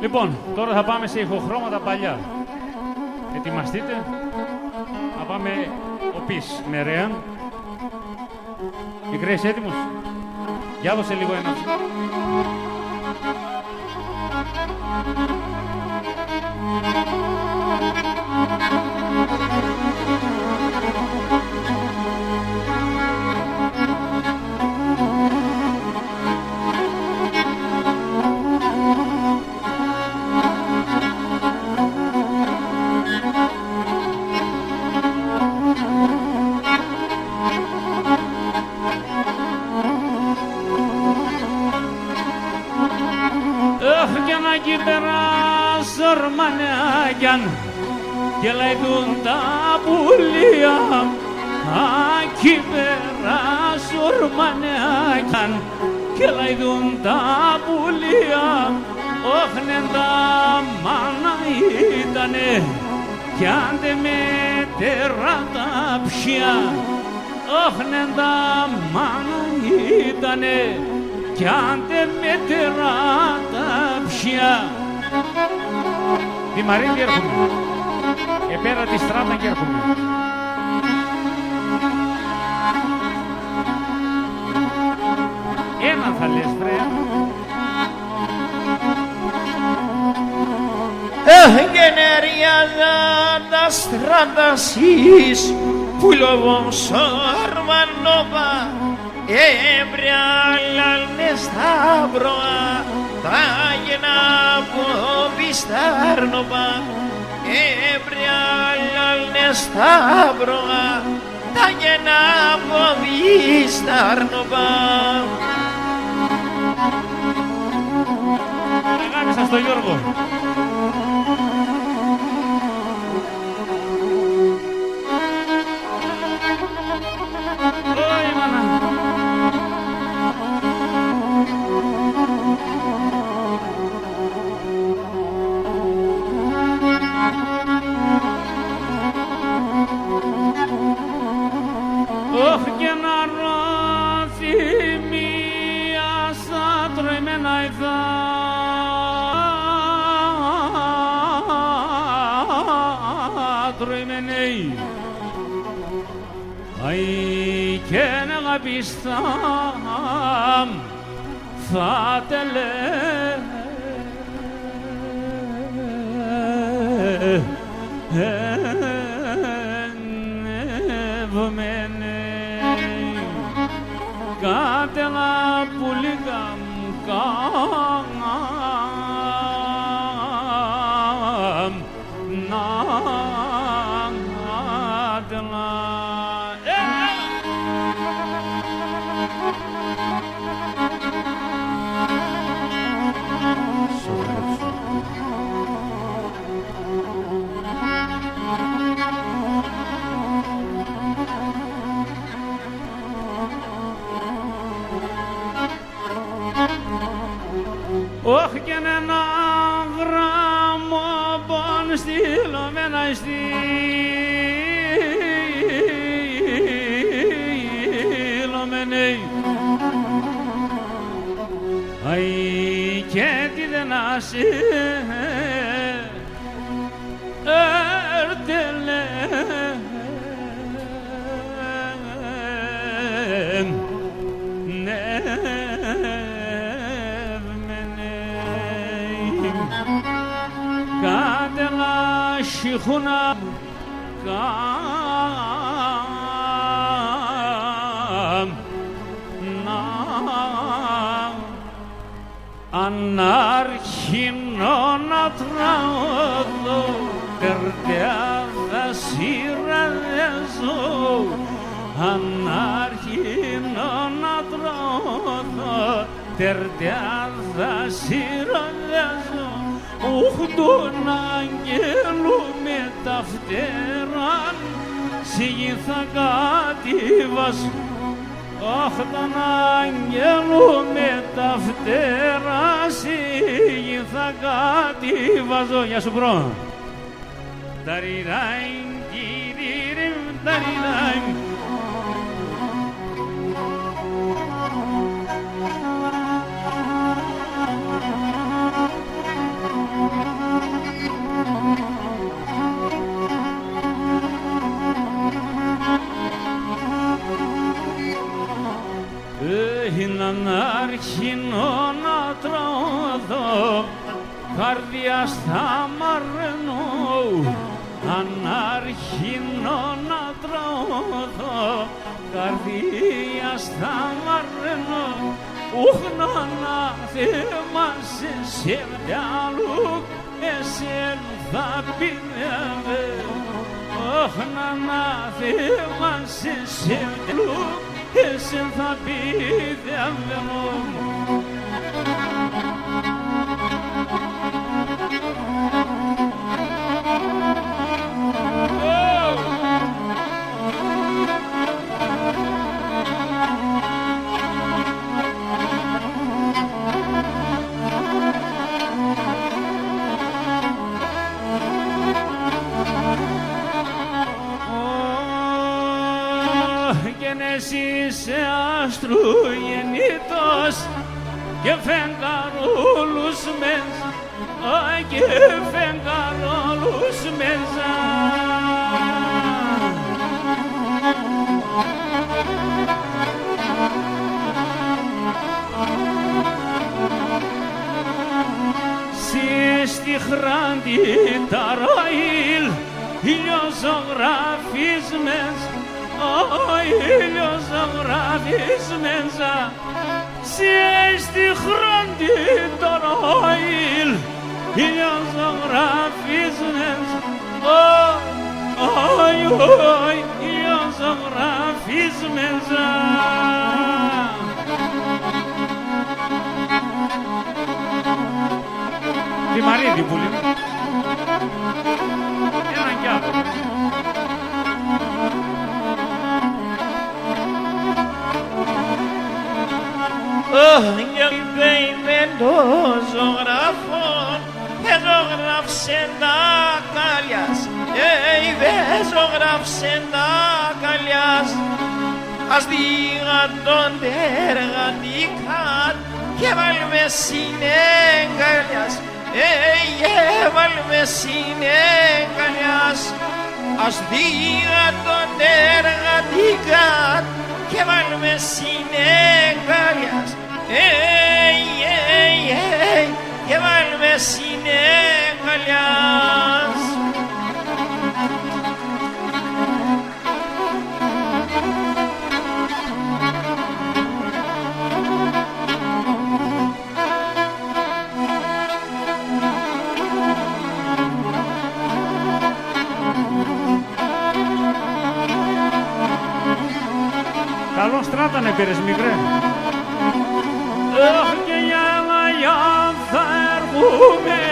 Λοιπόν, τώρα θα πάμε σε ηχοχρώματα παλιά. Ετοιμαστείτε. Θα πάμε ο Πις με Ρέα. Η Grace έτοιμος. Για δώσε λίγο ένα. Εκεί πέρα σορμανάκιαν και λαϊδούν τα πουλία. Εκεί πέρα σορμανάκιαν και λαϊδούν τα πουλία. Όχνεν τα μάνα ήτανε κι άντε με τεράτα πια. Όχνεν τα μάνα ήτανε κι άντε με τεράτα πια. Τη Μαρίνη έρχομαι. Επέρα τη στράτα και έρχομαι. Ένα θα λες, βρε. Γενερία τα στράτα σεις που λόγω σορμανόπα έμπρια στα μπροά τα γεννά από πιστάρνοπα. Έμπρια στα μπροά τα γεννά από πιστάρνοπα. Αγάπησα στο Γιώργο. Όχι και να ρώθει μία σαν τρεμένα τρεμενέι. Αι και να αγαπηστάμ θα τελέ. Κάτε να πουλίκα μου κάμ να άτελα. Όχι και ένα γράμμο πον στείλω με ένα στείλω με νέι. Αι και τι δεν άσε έρτελε κάτε να σιχούνα καμ να ανάρχινο να τραωδώ τερτιά θα σειραδεζώ. Ανάρχινο να τραωδώ τερτιά θα σειραδεζώ. Ούχ τον αγγέλου με τα φτερά στη γη θα κατηβάσω. Αχ τον αγγέλου με τα φτερά στη γη θα κατηβάσω. Γεια σου μπρο. Ταριράιν κυριριμ ταριράιν. έναν αρχινό να τραγουδώ, καρδιά στα μαρνώ, ανάρχινο να τραγουδώ, καρδιά στα μαρνώ, ούχνα να θυμάσαι σε μυαλού, εσέν θα πίνευε, ούχνα να θυμάσαι σε μυαλού, εσέν θα πίνευε. Εσύ άστρου γεννήτος και φεγγαρόλους μέσα, και φεγγαρόλους μέσα. Στη χράντη ταραήλ ήλιος μέσα, ο ήλιος ζωγράφης μέσα, στη χράντη ταραήλ ήλιος ζωγράφης μέσα, ο ήλιος ζωγράφης μέσα. Τη Μαρίδη που λέει. Έναν κι άλλο. Είμαι το ζωγράφο, ζωγράφσε τα καλιάς, ζωγράφσε τα καλιάς. Ας δίγα τον εργατικά και βάλμε συνέγκαλιάς, βάλμε συνέγκαλιάς. Ας δίγα τον εργατικά και βάλμε συνέγκαλιάς, και βάλμε συνέγκαλιάς. Καλό στράτανε πήρες μικρέ. Και για θα έρχομαι,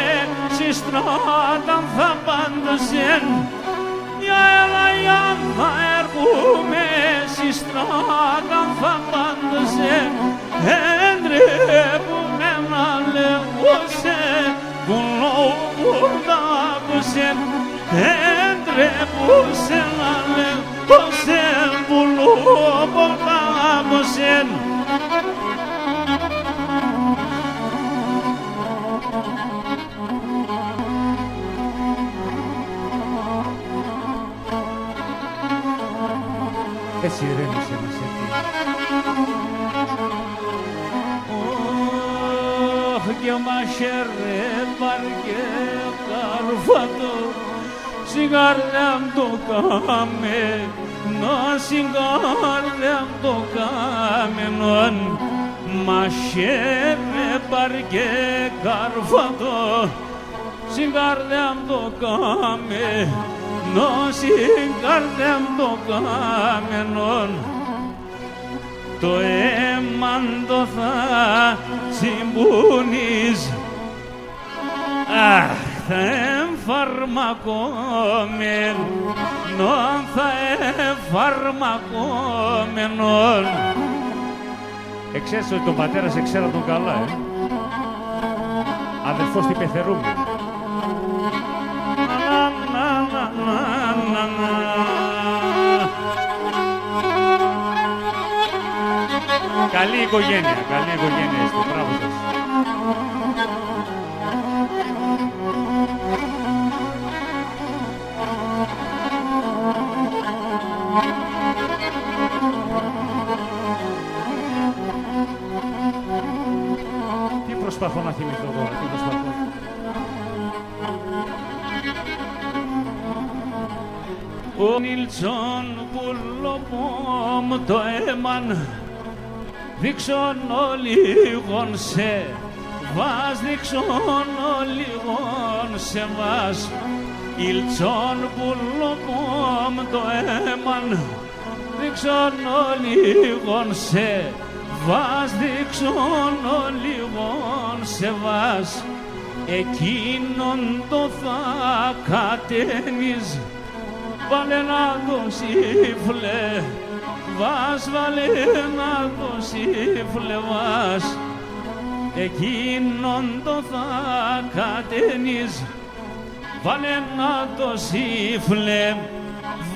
στη στράτα θα πάντωσεν. Για θα έρχομαι, στη στράτα θα πάντωσεν. Εντρέπουμε να λέγωσε, βουλόπουλα πουσεν. Εντρέπουσε να λέγωσε, βουλόπουλα πουσεν. Έτσι ηρέμησε μας έτσι. Και μαχαίρε βαριέ καρφάτο, σιγάρια το κάμε, να σιγάρια το κάμενον. Μαχαίρε βαριέ καρφάτο, σιγάρια το κάμε, να σιγάρια το κάμενον. Το αίμα το θα συμπούνεις, αχ, θα εμφαρμακόμεν, θα εμφαρμακόμενον. Εξαίρεσαι ότι τον πατέρα σε ξέρα τον καλά, αδελφός την Πεθερούμη. Καλή οικογένεια, καλή οικογένεια είστε, μπράβο σας. προσπαθώ να θυμηθώ τώρα, τι προσπαθώ. Ο Νίλτσον πουλοπόμ το έμαν δείξον ο λίγον σε βάζ, δείξον ο λίγον σε βάζ. Ιλτσον πουλοπόμ το έμαν δείξον ο λίγον σε βάζ, δείξον ο λίγον σε βάζ. Εκείνον το θα κατένεις, βάλε να το σύφλε βάζ, βάλε να το σύφλε βάζ. Εκείνον το θα κατένεις, βάλε να το σύφλε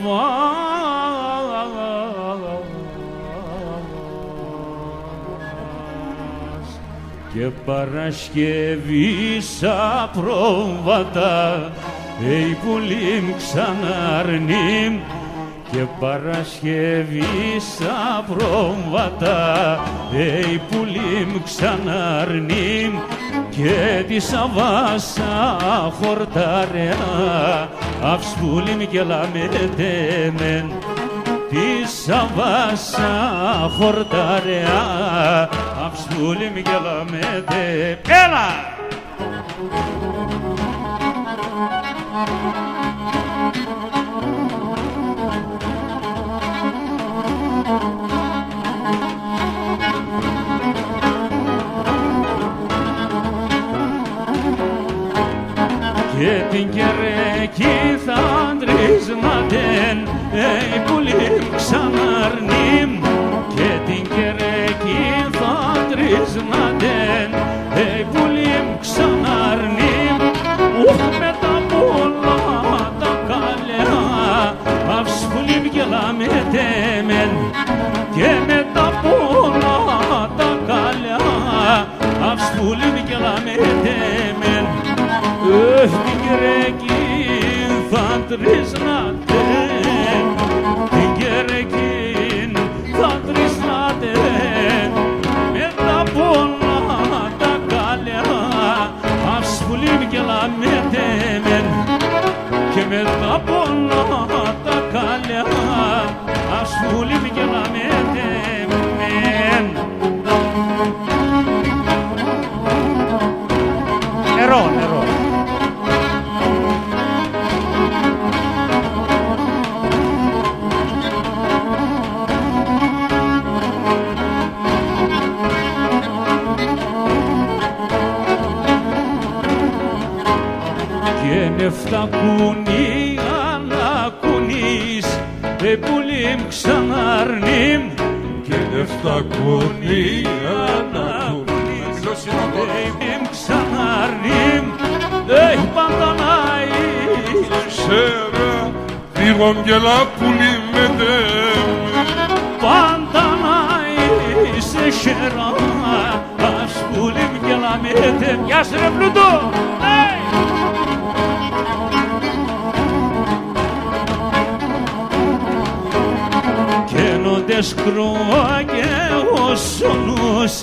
βάζ. Και Παρασκευή σαν πρόβατα η πουλήμ ξαναρνήμ, και Παρασκευή σαν πρόβατα η πουλήμ ξαναρνήμ, και τη Σαββάσα χορτάρεα αυσπούλήμ και λαμετέμεν. Τη Σαββάσα χορτάρεα αυσπούλήμ και λαμετέμεν. Έλα! Και την κερέκη θα τρίσματεν η πουλήμ ξαναρνήμ, και την κερέκη θα τρίσματεν η πουλήμ ξαναρνήμ. Με τα πολλά τα καλιά αυσπουλήμ και λαμετέμεν, και με τα πολλά τα καλιά αυσπουλήμ και λαμετέμεν. Την κερέκη θα τρίσνατε, την κερέκη θα τρίσνατε, με τα πολλά τα καλιά αυσπουλήμ και λαμετέμεν, και με τα πολλά τα καλιά αυσπουλήμ και λαμετέμεν. Νερό, νερό. Εφτά κουνία να κουνείς, πουλήμ ξαναρνήμ, και εφτά κουνία να κουνείς, πουλήμ ξαναρνήμ. Έχει παντανάει σέρα, δίγον και λαπουλή μετέμαι. Παντανάει σε σέρα, αυσπουλήμ και λαμετέμαι. Γεια σου ρε πλούτο! Καίνοντες κρούα και όσονους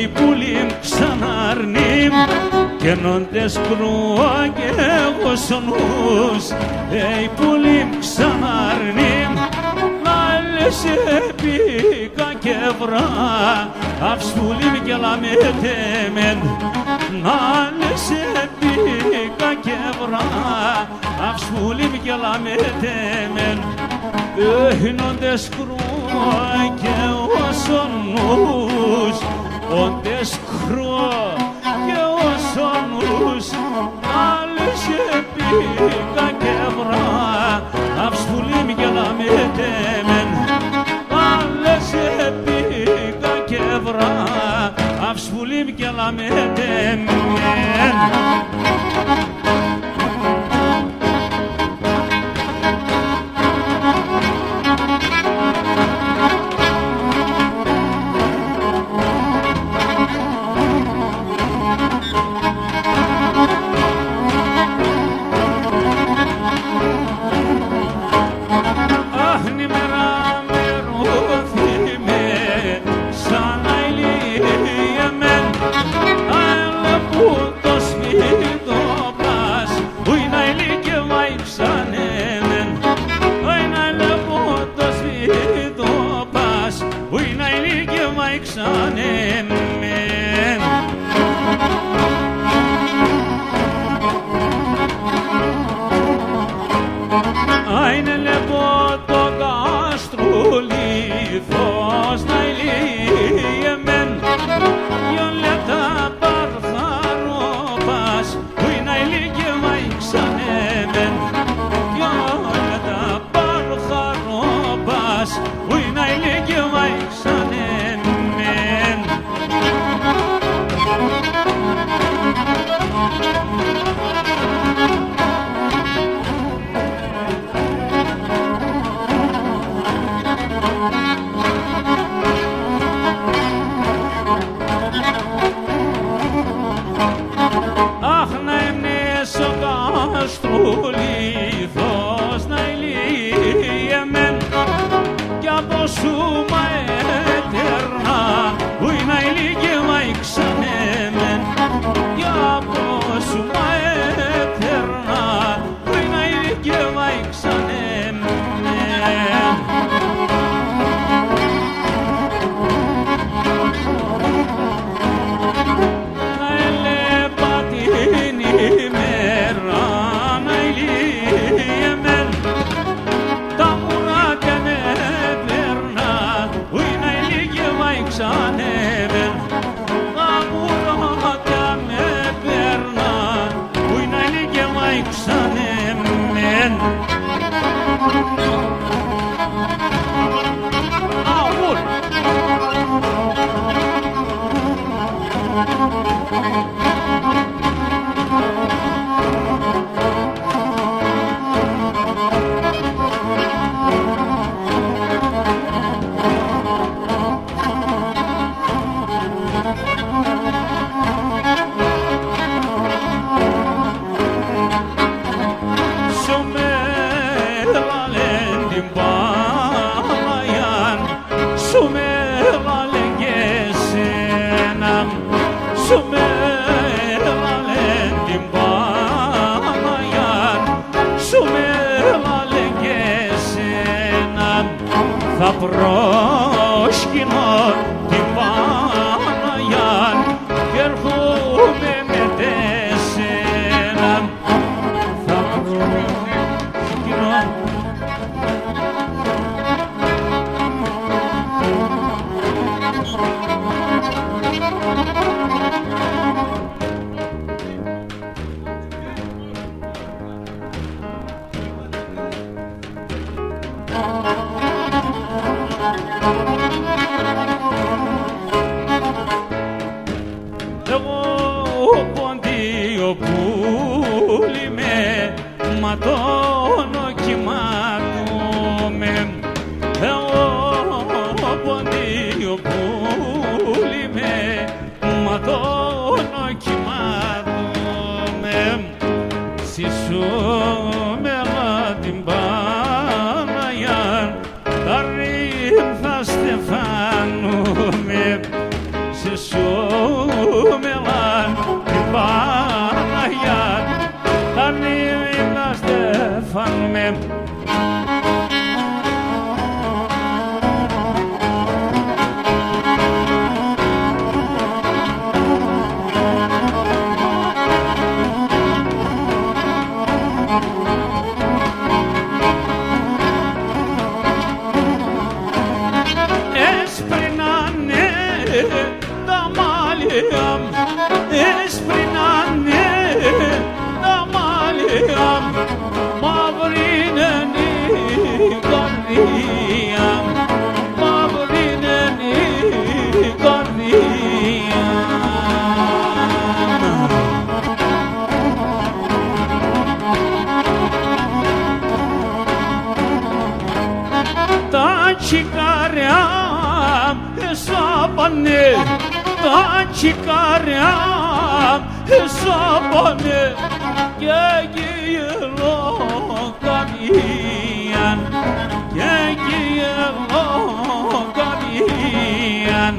η πουλήμ ξαναρνήμ, καίνοντες κρούα και όσονους η πουλήμ ξαναρνήμ. Να λες επίκα και βρά αυσπουλήμ και λαμετέμεν, να λες επίκα και βρά αυσπουλήμ και λαμετέμεν. Καίνοντες κρούα και όσονους, όντες κρούα και όσονους, άλλες επίκα και βρά αυσπουλήμ και λαμετέμεν, άλλες επίκα και βρά αυσπουλήμ και λαμετέμεν. Σαν αηλή εμέν, δείξανε μεν. Είναι λεπτό το καστρούλιθος να ηλίε μεν. Δυο λεπτά παρθαρόπας που είναι ηλίκη μαϊξανε μεν. Δυο λεπτά παρθαρόπας που είναι ηλίκη μαϊξανε μεν. Αχ, να εμνές ο καστρούλιθος να ηλίε μεν κι από σου μα έτερνα που είναι ηλίκη μα ήξανε μεν κι από σου μα έτερνα που είναι ηλίκη μα ήξανε μεν. Να ελέπα την ημέρα να ηλίε μεν τα μουράκια με περνά που είναι ηλίκη μα ήξανε μεν. Τα μουράκια με περνά που είναι ηλίκη μα ήξανε μεν. Αούρ! Σου με βάλεν την Παλαιάν, σου με βάλεν και εσένα, σου με βάλεν την Παλαιάν, σου με βάλεν και εσένα. Θα προσκυνώ την Παλαιάν και έρχομαι με τεσένα. Θα προσκυνώ. Εγώ ποντίο πουλί με ματώνω κοιμάτομαι. Εγώ ποντίο πουλί με ματώνω κοιμάτομαι. Συσσούμελα την Παναγιά τα ρήμφα στεφάνουμε. Συσσούμελα την Παναγιά τα ρήμφα στεφάνουμε. Έσπρινανε τα μάλια, έσπρινανε τα μάλια, μαύρινεν η καρδία, μαύρινεν η καρδία. Τα τσικάρια εσάπανε, τα τσικάρια εσάπανε και γελοκαδιάν, και γελοκαδιάν.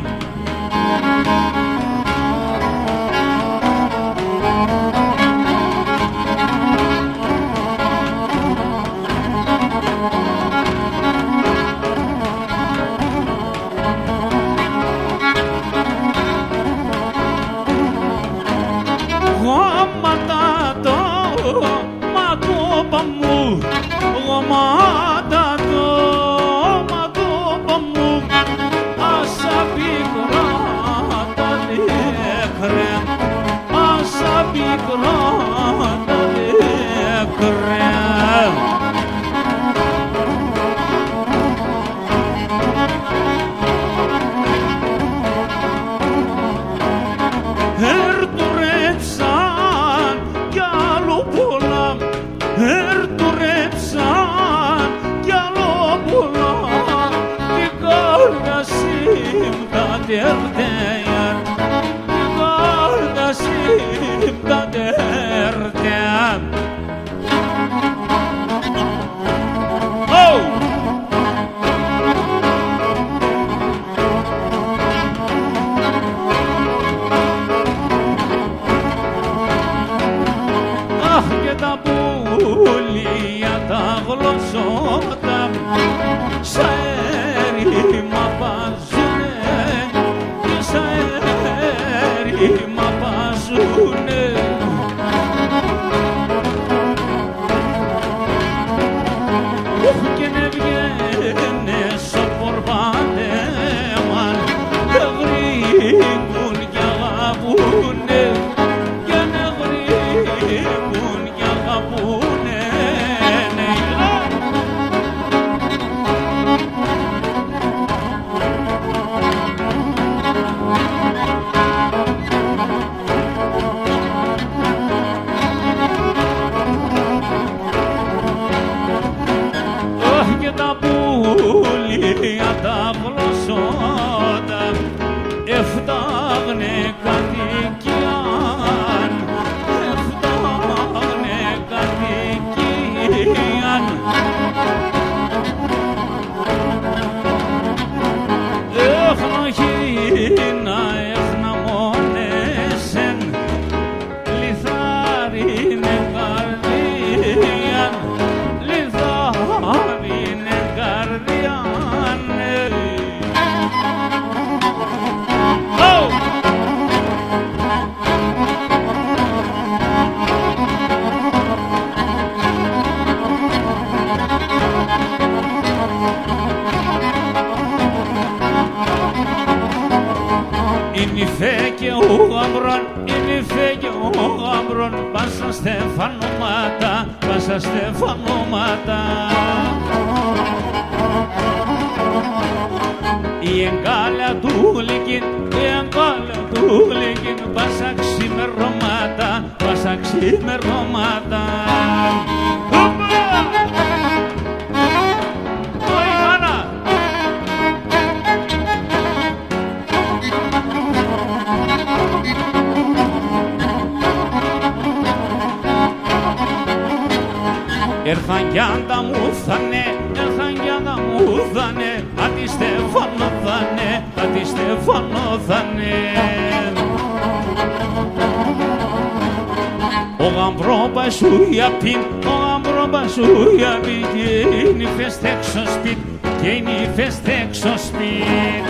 derdeyen kardeşim da derden. Oh! Αχ και τα πουλιά τα γλωσσότα σ' έρημα παζουνε, σ' έρημα παζουνε. Και ne βγαίνε στο πορπάτεμαν και γρήγουν κι αγαπούνε, και ne γρήγουν κι αγαπούνε. Και τα πουλιά τα γλωσσότα εφτάγνε κατοικίαν, εφτάγνε κατοικίαν. Έχνα χείνα, έχνα μόνεσεν, λιθάρινε καρδίαν, λιθάρινε καρδίαν. Oh! Είναι η φέ και ο γαμπρόν, είναι η φέ και ο γαμπρόν, πάσα στεφανώματα, πάσα στεφανώματα. Η εγκάλια του λυκίν, η εγκάλια του λυκίν, πάσα ξημερώματα, πάσα ξημερώματα. Ωι μάνα! Έρθαν κι αν τα μου θανε, έρθαν κι αν τα μου θανε, ατι Στέφανο θανε, ατι Στέφανο θανε. Ο γαμπρόμπας σου για πιν, ο γαμπρόμπας σου για πιν, και είναι η φεστ έξω σπίτι, και είναι η φεστ έξω σπίτι.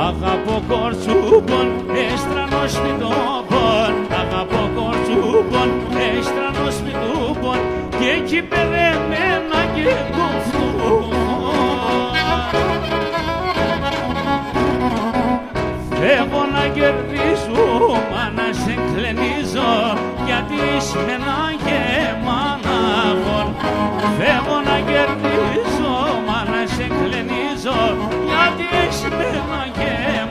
Αγαπώ κορτσούπον, έστρανο σπιτούπον, αγαπώ κορτσούπον, έστρανο σπιτούπον, και εκεί παιδεμένα και κοφτούπον. Φεύγω να κερδίσω, μα να σε κλενίζω, γιατί είσαι ένα γεμανάγον. Φεύγω να κερδίσω, μα να σε κλενίζω, γιατί είσαι ένα γεμανάγον.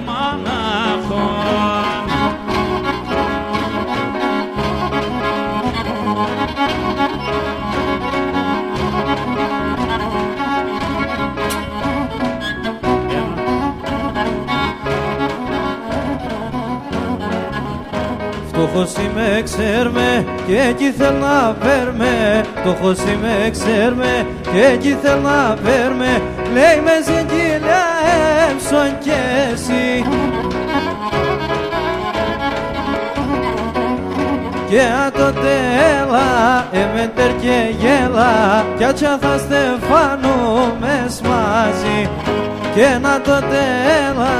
Φτωχός είμαι, ξέρμε, και εκεί θέλ να φέρμε. Φτωχός είμαι, ξέρμε, και εκεί θέλ να φέρμε. Λέει με ζυγίλια έμψον κι εσύ. Και τότε έλα, εμέντερ και γέλα, κι άτσα θα στεφάνομες μαζί. Και να τότε έλα,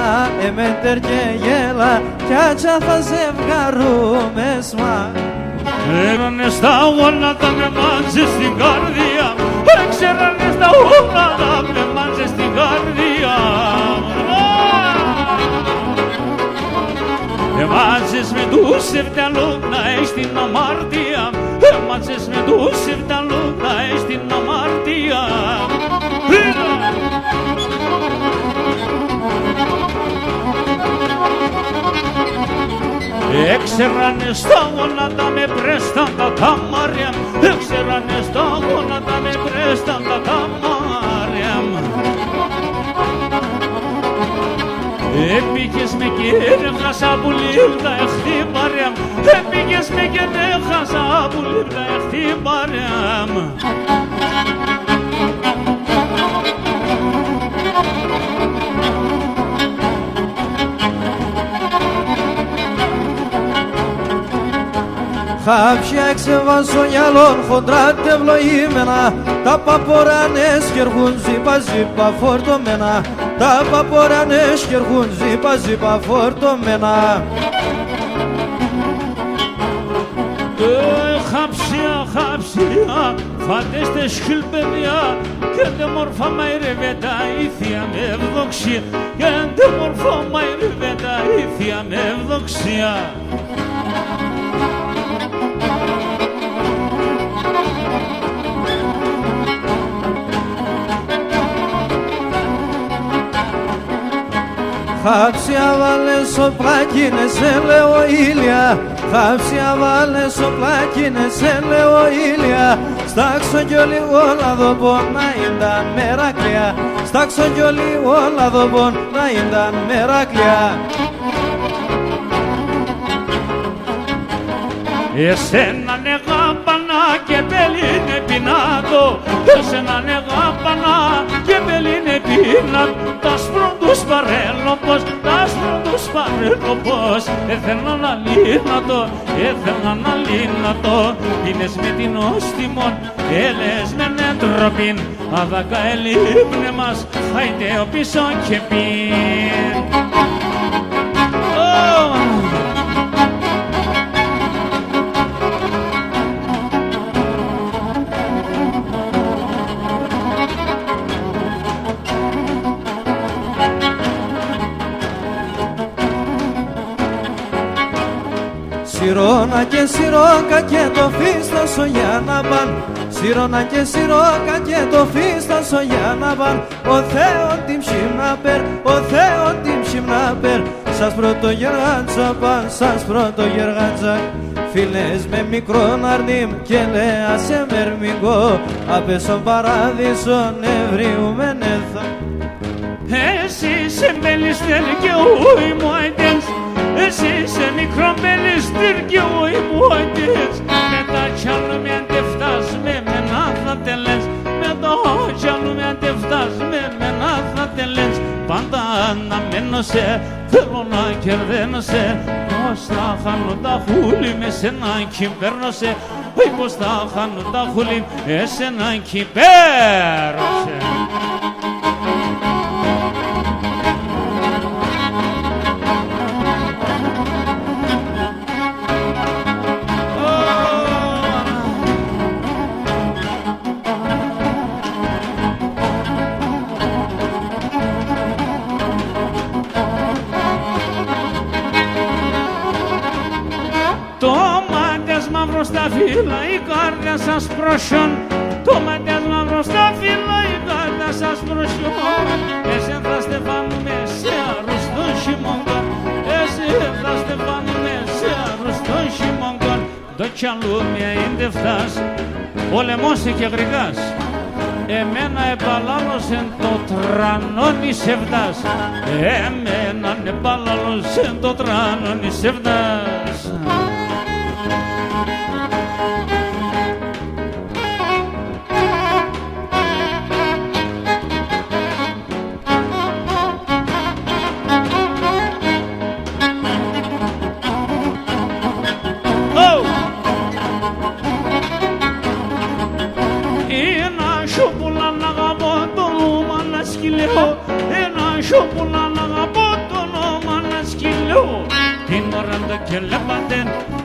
εμέντερ και γέλα, κι άτσα θα ζευγαρούμες μαζί. Έρανε στα γόνατα με μάτζες στην καρδιά, έξερανε στα γόνατα με μάτζες στην καρδιά. Έμαζες με τους Σεβδαλού να έχεις την αμάρτια. Έμαζες με τους Σεβδαλού να έχεις την αμάρτια. Έξερανε στα γόνατα με πρέσταν τα καμάρια. Έξερανε στα γόνατα με πρέσταν τα καμάρια. Έπηκες με και έχασα που λίγα εχτύπαρια. Έπηκες με και έχασα που λίγα εχτύπαρια. Χάπια εξεβάζω γυαλών χοντρά τευλοήμενα. Τα παποράνες κερχούν ζύπα ζύπα φορτωμένα. Τα παποράνες κερχούν ζύπα ζύπα φορτωμένα. Χάψια, χάψια, φαντέστε σχυλ παιδιά. Και δε μορφά μαϊρεύε τα ήθια με ευδοξία. Και δε μορφά μαϊρεύε τα ήθια με ευδοξία. Χάψια βάλε σοπλάκινε σε λέω ήλια. Χάψια βάλε σοπλάκινε σε λέω ήλια. Στάξω κι όλοι όλα δω να ήταν μερακλία. Στάξω κι όλοι όλα δω να ήταν μερακλία. Εσένα νεγάπανα και μπελίνε πινάτο. Εσένα νεγάπανα και μπελίνε πινάτο. Τα σπρόντους παρέλοπος, τα σπρόντους παρέλοπος. Έθελα να λύνατο, έθελα να λύνατο. Πίνες με την όστιμον, έλες με νετροπίν. Αδάκα ελείπνε μας, χάιτε ο πίσω και πίν. Σιρόνα και σιρόκα και το φίστασο για να παν. Σιρόνα και σιρόκα και το φίστασο για να παν. Ο Θεόν την ψημνάπερ, ο Θεόν την ψημνάπερ. Σας πρώτο γεργάντσα παν, σας πρώτο γεργάντσα. Φίλες με μικρόν αρνίμ και λέα σε μερμικό. Απέσον παράδεισο νευριούμε νεθα. Εσύ σε μπελιστέρ και ουι μου αιτές. Εσύ σε μικρό μπελιστέρ και ουι μου αιτές. Με τα τσάλου με αντεφτάς με μένα θα τελές. Με τα τσάλου με αντεφτάς με μένα θα τελές. Πάντα αναμένω σε, θέλω να κερδένω σε. Πώς θα χάνω τα χούλη με σένα κυβέρνω σε. Πώς θα χάνω τα χούλη με σένα κυβέρνω σε. Στα φύλλα η κάρδια σας προσιών. Το ματιάς μαύρο στα φύλλα η κάρδια σας προσιών. Εσέν θα στεφάνουμε σε αρρωστό χειμώγκον. Εσέν θα στεφάνουμε σε αρρωστό χειμώγκον. Το τσαλούμια είναι φτάς, πολεμώσε και γρηγάς. Εμένα επαλάλωσεν το τρανόνι σεβδάς. Εμένα επαλάλωσεν το τρανόνι σεβδάς. Ένα σιωπούλα να αγαπώ το όνομα να σκυλιώ. Την ώρα το κελέπατε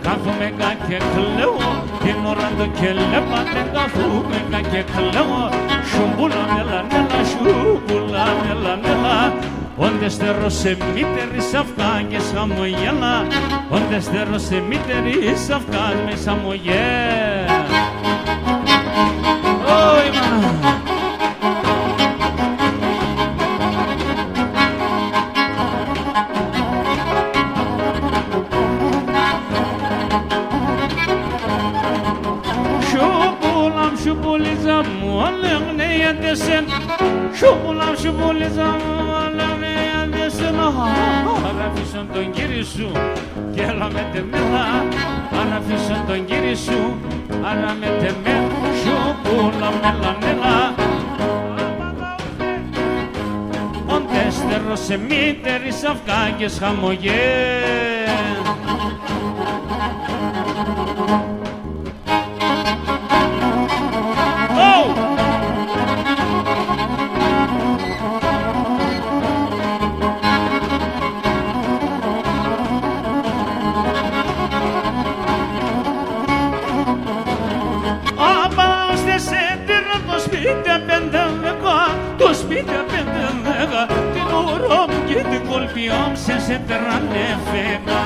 κάθομαι και κλαίω. Την ώρα το κελέπατε κάθομαι και κλαίω. Σιωπούλα νέλα νέλα, σιωπούλα νέλα νέλα. Όντε στερώσε μήτερης αυκά και χαμογέλα, όντε στερώσε μήτερης αυκά με χαμογέλα. Şubuliza muallığını yedesin, şubuliza muallığını yedesin. Arafisın τον κύρι σου και έλα με τεμέλα, αρafisın τον κύρι σου, άρα με τεμέλα, şubula μελανέλα. Οντέστερο σε μήτερης αυκάγες χαμογέλ. Το σπίτι απεντέλεγα, την ουρό μου και την κολπιόμ σε τερανέφεγα.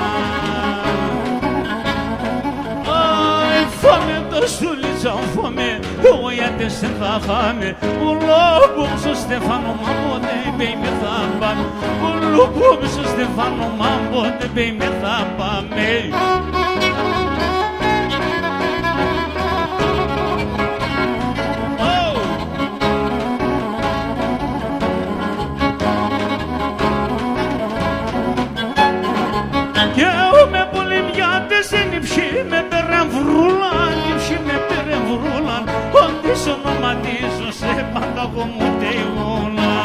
Φάμε το σούλιτσα, φάμε, εγώ γιατί σε θα χάμε. Ουλόκουμ στο Στεφάνο μάμπο, δεν πέι με θα πάμε. Ουλόκουμ στο Στεφάνο μάμπο, δεν πέι με θα πάμε. Με περεμβρούλαν, νύψη με περεμβρούλαν, όντις ονοματίζω σε πανταγωμούτε ούλα.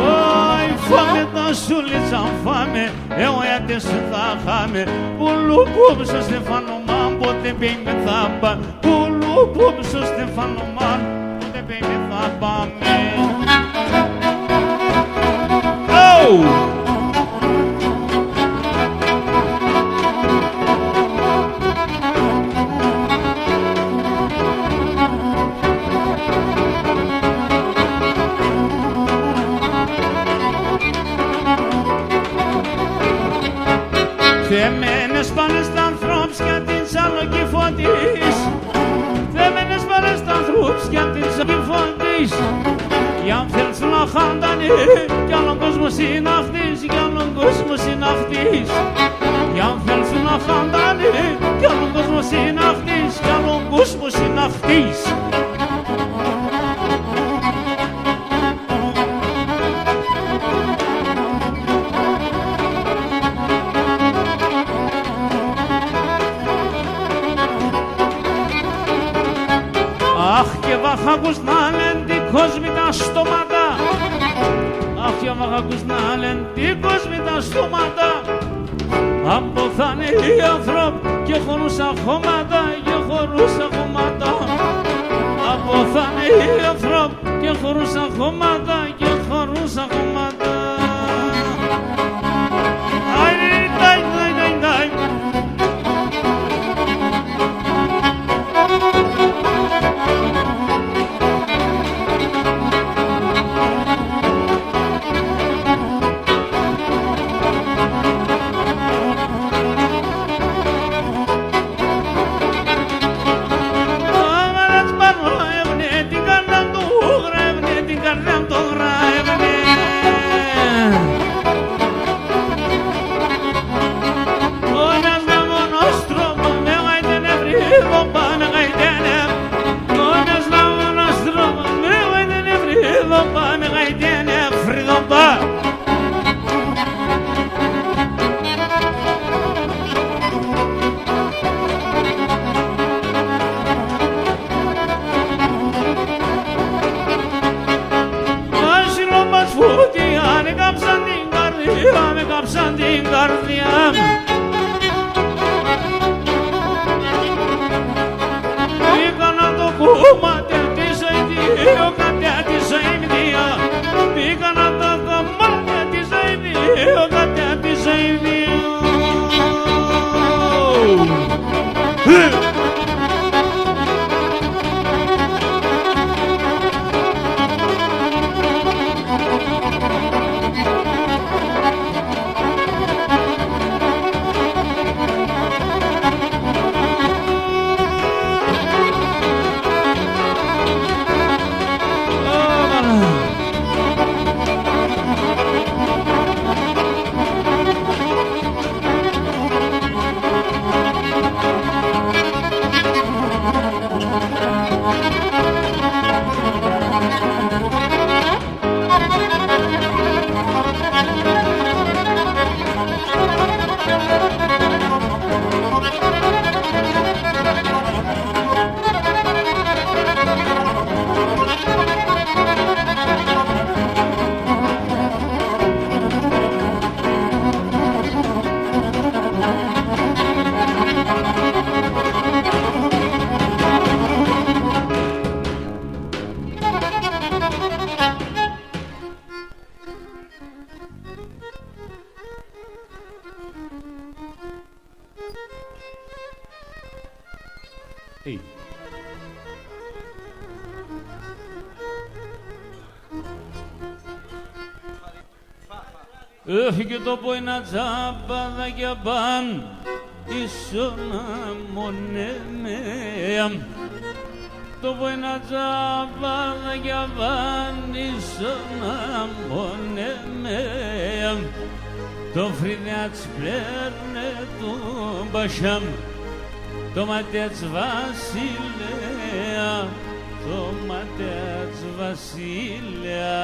Ωι, φάμε τα σούλιτσα, φάμε, εγώ γιατί σε θα χάμε. Πουλού κούμπσο Στεφάνο μάν, πότε πέι με θα πάμε. Πουλού κούμπσο Στεφάνο μάν, πότε πέι με θα πάμε. Θεμένες πάνε στα ανθρώπους για την Σαλονίκη φωτής. Θεμένες πάνε στα ανθρώπους για την Σαλονίκη φωτής. Κι αν θέλεις να χαντανεί, κι άλλον κόσμο συναχτείς, κι άλλον κόσμο συναχτείς. Κι αν θέλεις να χαντανεί, κι άλλον κόσμο συναχτείς, κι άλλον κόσμο συναχτείς. Αχ και βαχάκους να λένε τι κόσμοι τα στόματα. Αχ και βαχάκους να λένε τι κόσμοι τα στόματα. Από θα είναι οι άνθρωποι και χωρούσα χώματα, και χωρούσα χώματα. Από θα είναι οι άνθρωποι και χωρούσα χώματα, και χωρούσα χώματα. Κάψαν την καρδιά μου. Πήγανα το κομμάτι της αηδίου, κατά της αηδία. Πήγανα το κομμάτι της αηδίου, κατά της αηδίου. Ή. Έφυγε το ποίνα τσάπαδα και παν ίσονα μονεμέα. Το ποίνα τσάπαδα και παν ίσονα μονεμέα. Το φρυδιάτς πλέρνε του μπασάμ, το ματιάτς βασιλέα, το ματιάτς βασιλέα.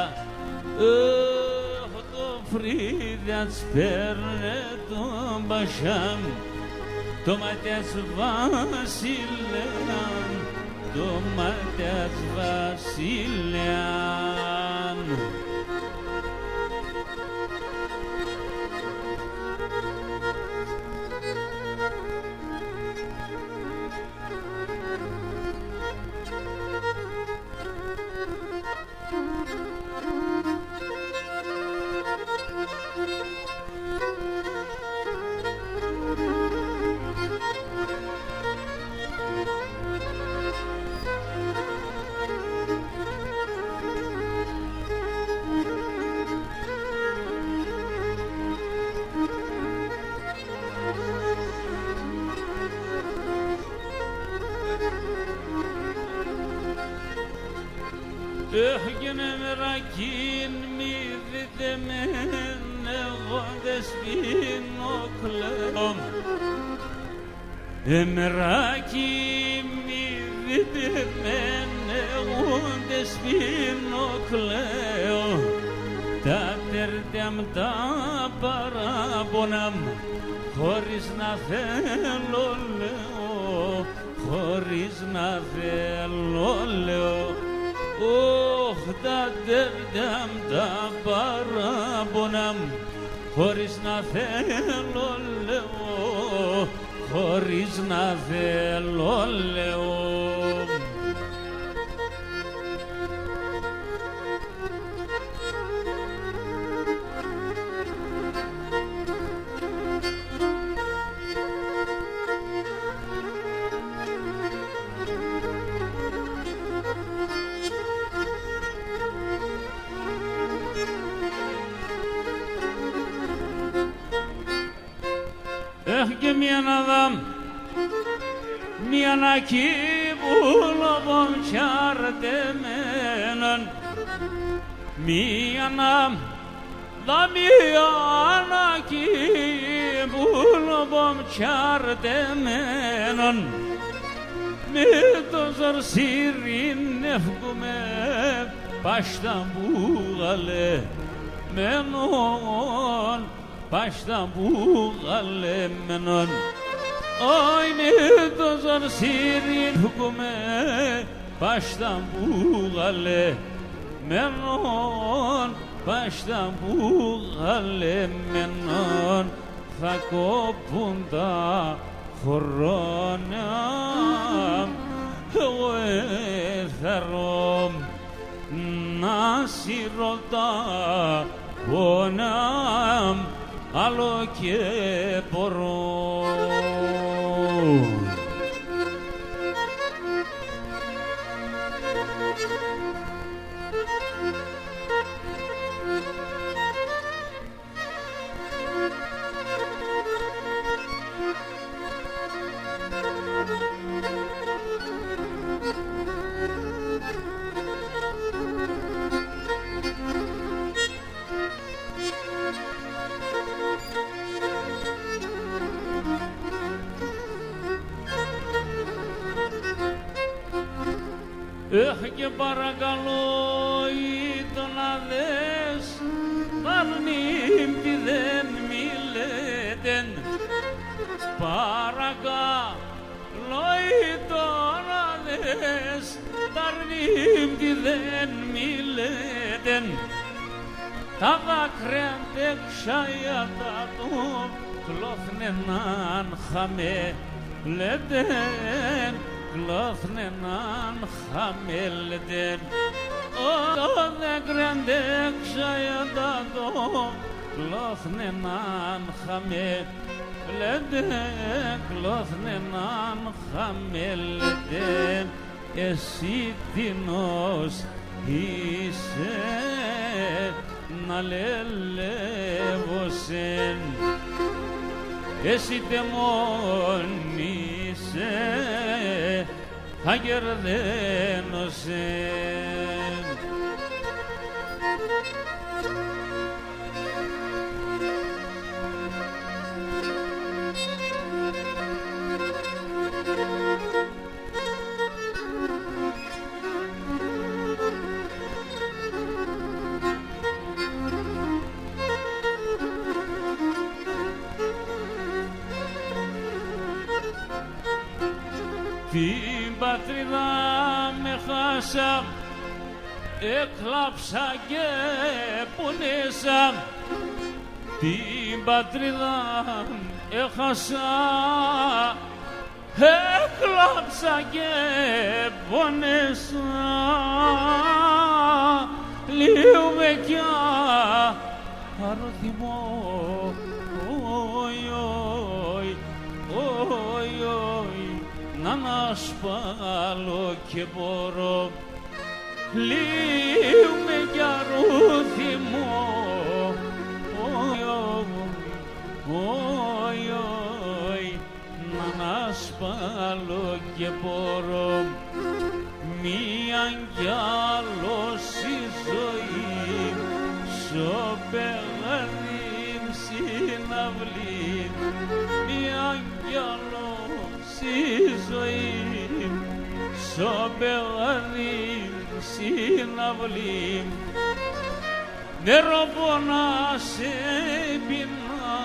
Το φρυδιάτς πλέρνε του μπασάμ, το ματιάτς βασιλέα, το ματιάτς βασιλέα. Έγινε μερακήν μη δείτε μεν, εγώ δεν σπίνω κλαίω. Μερακήν μη δείτε μεν, εγώ δεν σπίνω κλαίω. Τα τερτιά μου τα παράπονα μου, χωρίς να θέλω λέω, χωρίς να θέλω λέω. Ωχ, τα τερτιά μου τα παράπονα μου, χωρίς να θέλω λέω, χωρίς να θέλω λέω. Και μια να δάμ, μια να κύβουλο τσαρτεμένον, μια να δάμ, μια να κύβουλο τσαρτεμένον, με το ζορσίριν εύχομαι πάστα μπουγαλέ μενον, πάστα μπουγαλέ μενον. Όι με το ζορσίριν εύχομαι πάστα μπουγαλέ μενον, πάστα μπουγαλέ μενον. Θα κόπουν τα χρόνια, εγώ θέλω να σιρωτά πόνα, άλλο και μπορώ. Και παρακαλώ ή το να δες, παρνήμπτη δεν μιλέτεν. Παρακαλώ ή το να δες, παρνήμπτη δεν μιλέτεν. Τα δάκρυα τεξάιατα του κλώθνεναν χαμελέτεν, κλώθνεναν χαμελέτεν. Τα δάκρυα τεξάιατα του κλώθνεναν χαμέλετε, κλώθνεναν χαμέλετε, εσύ τινός είσαι να λελεύωσεν, εσύ τεμόν είσαι αγερδένωσεν. Την πατρίδα με χάσα, έκλαψα και πονέσα. Την πατρίδα έχασα, έκλαψα και πονέσα. Λίγο με κι αρωθυμό, να ανασπάλω και μπορώ, λύουμε κι αρούθιμο, να ανασπάλω και μπορώ, μίαν κι άλλος η ζωή, σοπεγαδίμ συναυλή, μίαν κι άλλος η ζωή, σοπεγαδίμ συναυλή, νερό πονά σε πεινά,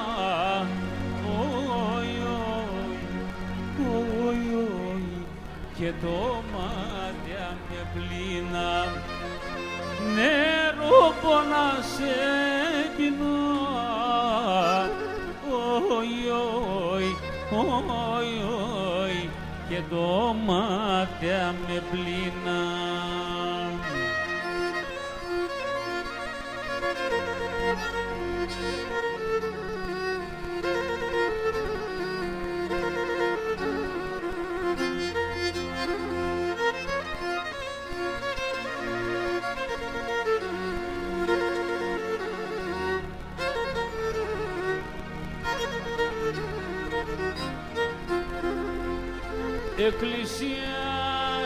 και το μάτια με πλήνα, νερό πονά σε πεινά, και το μάτια με πλήνα. Εκκλησία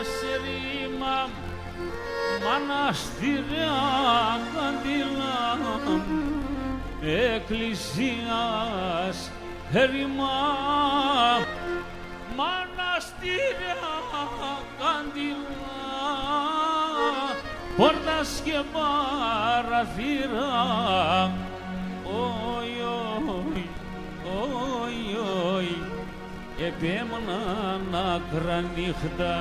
σε ρήμα, μοναστήρια καντήλα, εκκλησίας ρήμα, μοναστήρια καντήλα, πόρτας και παραθύρα, επέμεναν άκρα νύχτα,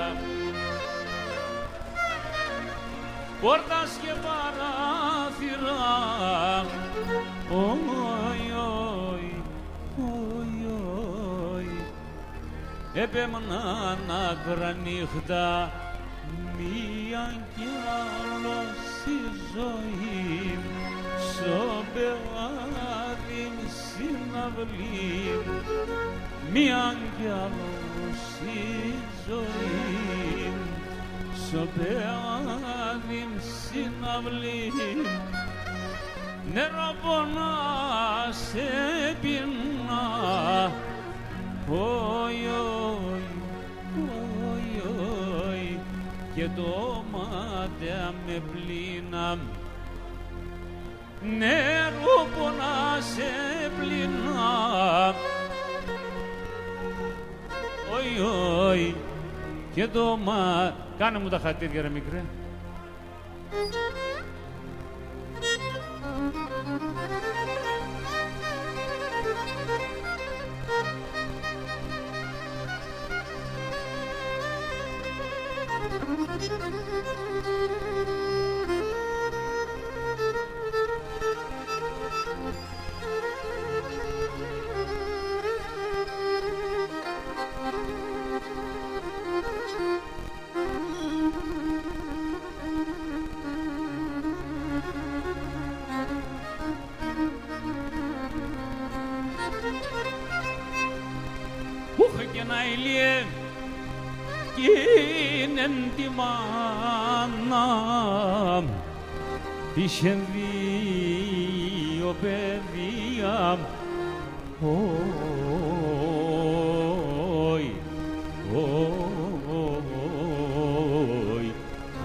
πόρτας και παράθυρα, επέμεναν άκρα νύχτα, μίαν κι άλλος η ζωή, σοπεγάδιν συναυλή, μίαν κι άλλος η ζωή, σοπεγάδιν συναυλή, νερό πονά σε πεινά, και το μάτια με πλήνα, νερό πονά σε πλήνα, και το μάτια. Κάνε μου τα χατήρια ρε μικρέ. Παναηλιέ γίνεν τη μάνα είχε δύο παιδιά όι, όι,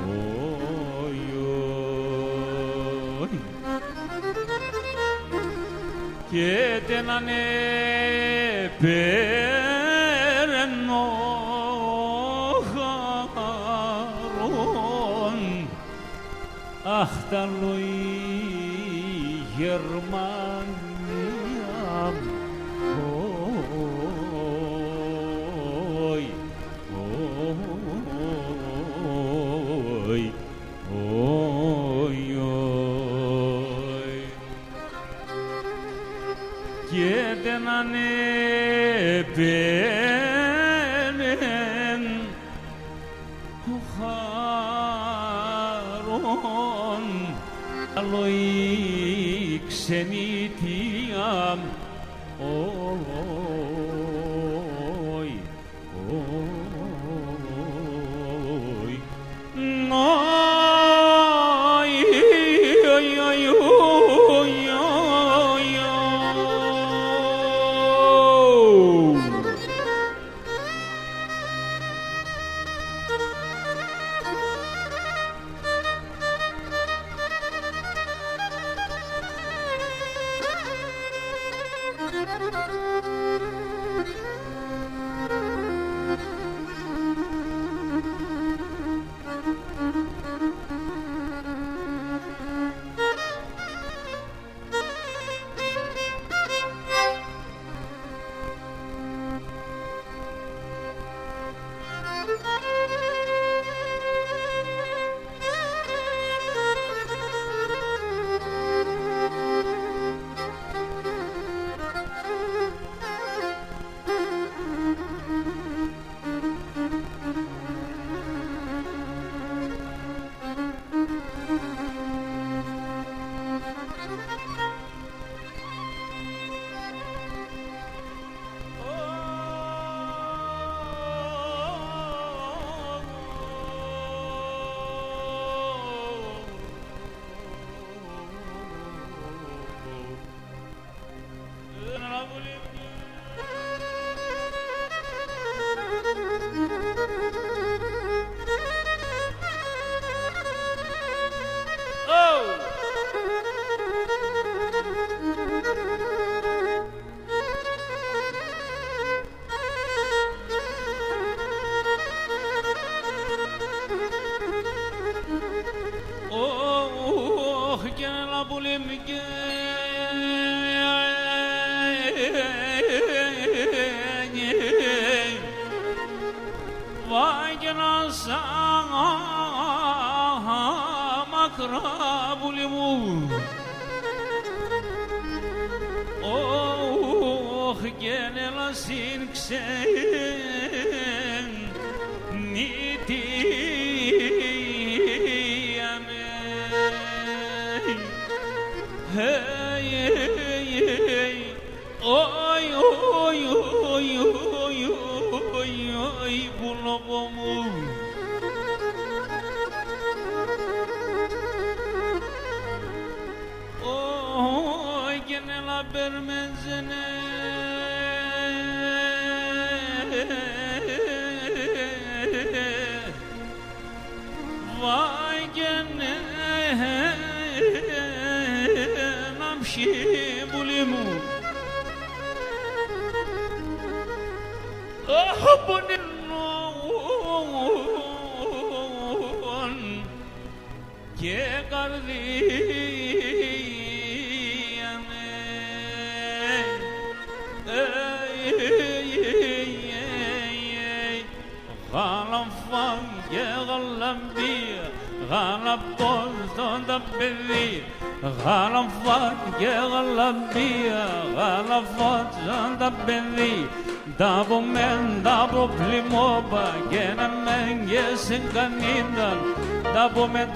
όι, όι. Και τέναν παίρνω χαρόν αχ τα λοή Γερμανία όι, όι, όι, όι. Και δεν ανέπαινεν ο χαρόν άλλο η ξενιτία όι, όι,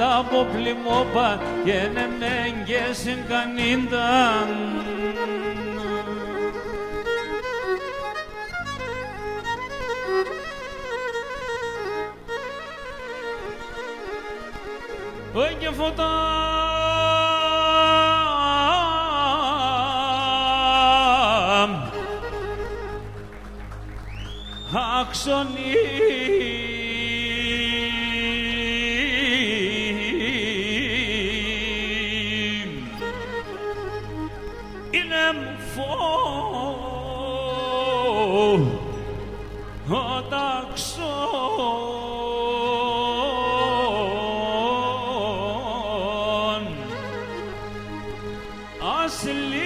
Dabo plimoba gene mengesin kanindan όχι και φωτά αξονή είναι μου φωταξόν ασλίουνταν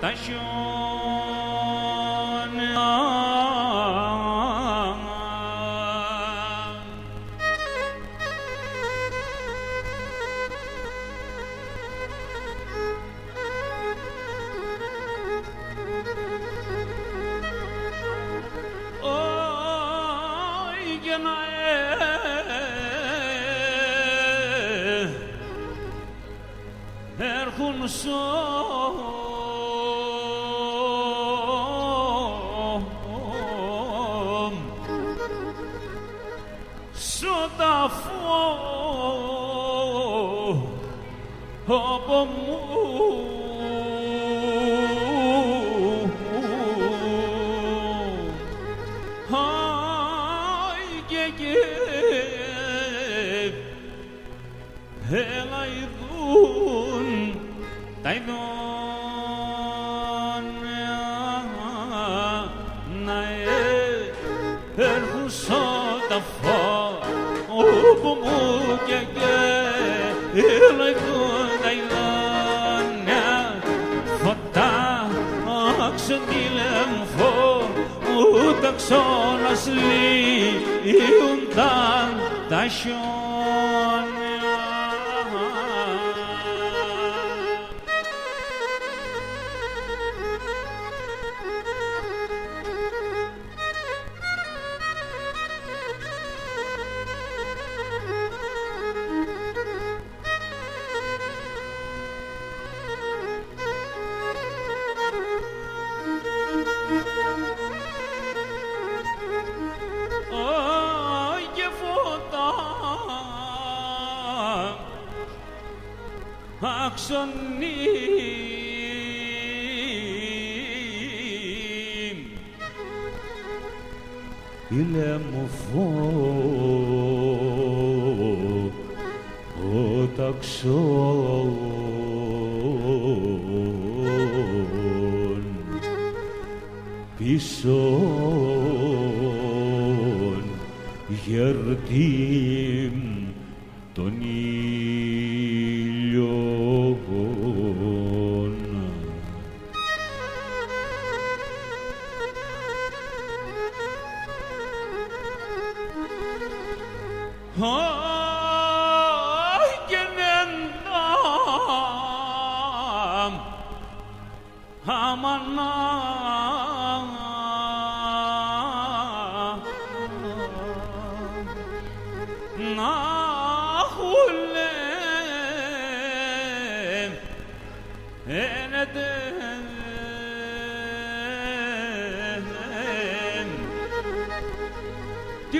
τα χιόνια. Έρχουν σωταφό από μου έλα ειδούν τα ειδώνια να έρχουν σωταφό όπου μου και έλα ειδούν τα ειδώνια φωτά αξονίλεμφο ούτε αξώνας λύουνταν τα χιόνια. Αξονή ηλεμοφό ταξόν πίσον γερτήμ τον ήλιον. Και νεντάμ αμανά να χουλέ ένετε τι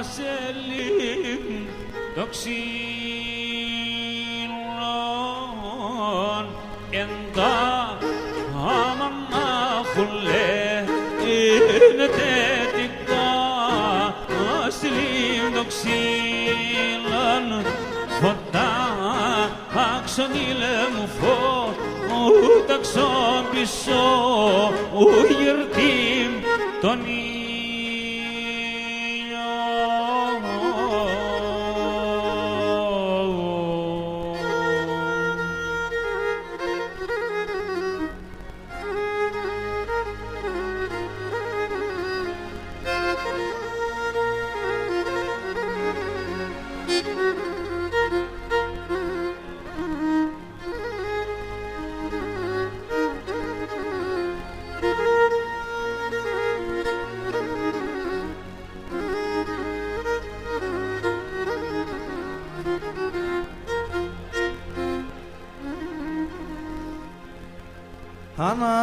ασελήν το ξύλον εντά αμανά χουλέ ένετε τι ασελήν το ξύλον φωτά αξονίλεμφο ούτε αξόν πίσω γερτήμ τον ήλιο. ανάστορο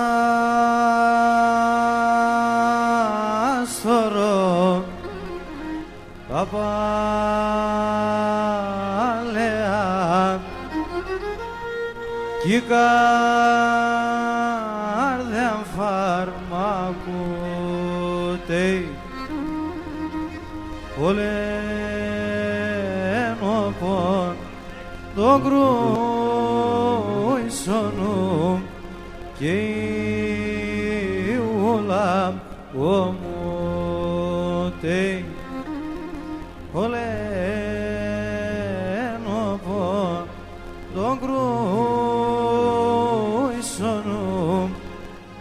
τα παλαιά κι η καρδιά φαρμακούται ολένο πον το κρούισονου και η ούλα ομούται ολένο πον το κρούισονου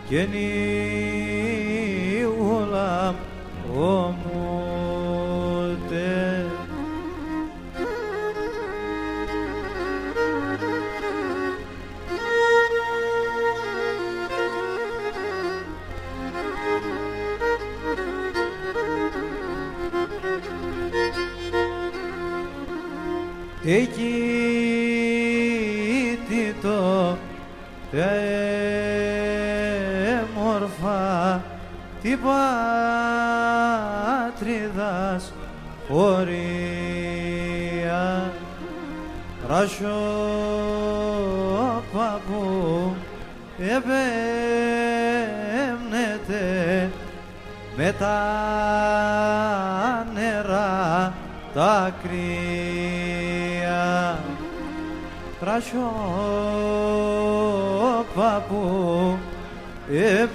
και η ούλα ομούται. Εκεί τι το μορφά την πατρίδας πορεία ρασιόπα που επέμνεται με τα νερά τα κρύα ρασιόπα που επέμνεται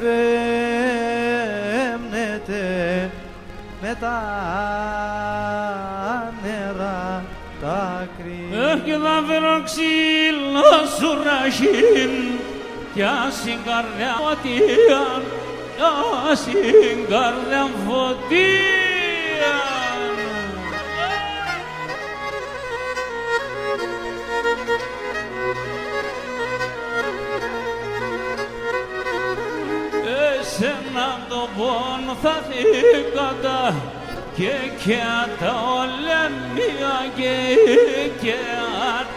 με τα νερά τα κρύα. Και θα φέρω ξύλο σου ραχήν κι άσυν καρδιά φωτία, άσυν καρδιά φωτία. Εσένα το πόνο θα θήκατα και τα ολέμια και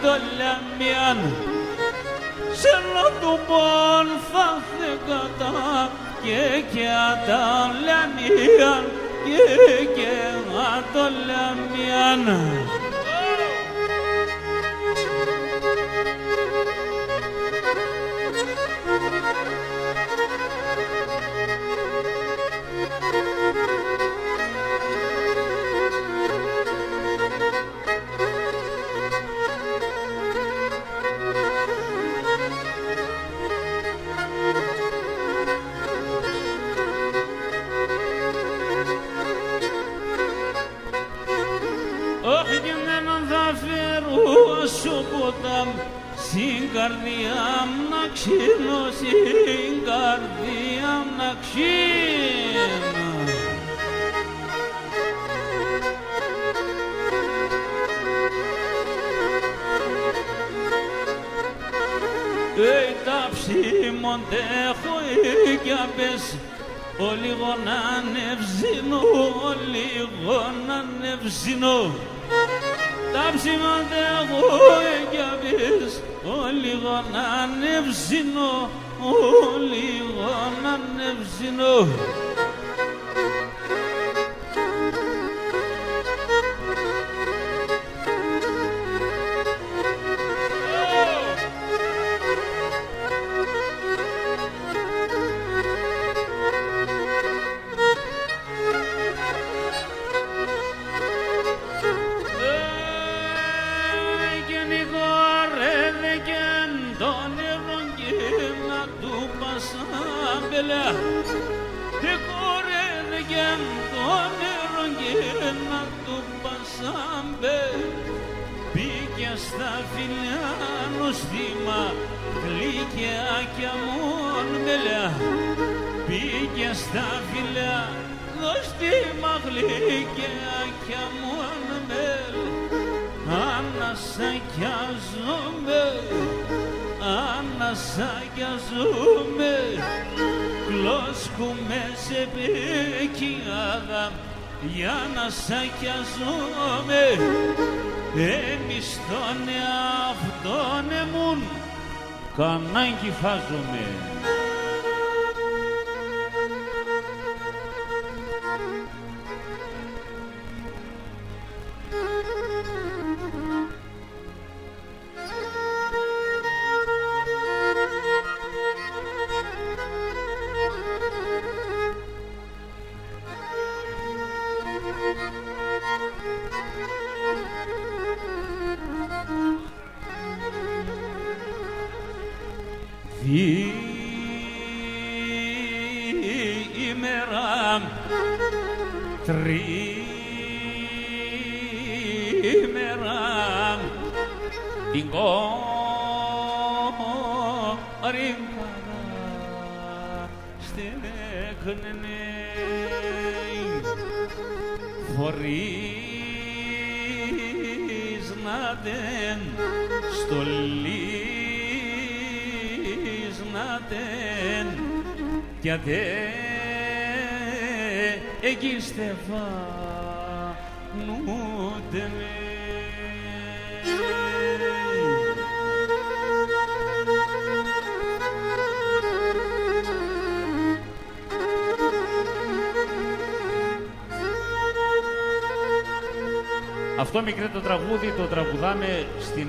το λέμιαν. Σένα το πόνο θα θήκατα και τα ολέμια και το λέμιαν. Όχι κι εμένα θα φέρω σου ποτάμ στην καρδιά μου να ξύνω, στην καρδιά μου να ξύνω. Τα ψήμονται έχω κι απες ο λίγο να ανεβζίνω, ο λίγο να ανεβζίνω. Τα ψήματα εγώ κι απες ο λίγο να ανεβζίνω, ο λίγο να ανεβζίνω. Και κορένε και το νερό και να του πασάμπε. Μπήκε στα φιλιά νοστήμα γλυκιά κι αμόν μελιά. Μπήκε στα φιλιά νοστήμα γλυκιά κι αμόν μελιά. Ανασακιάζομαι, ανασακιάζομαι, κλώσκουμε σε πεκιάδα για να σακιαζούμε. Εμείς τον εαυτόν εμούν κανάγκη φάζομαι. διήμερα τριήμερα την κόρη στέχνε χωρίς να τεν στολής να τεν κι αντε εκεί στεφάνουτε με. Αυτό μικρέ το τραγούδι το τραγουδάμε στην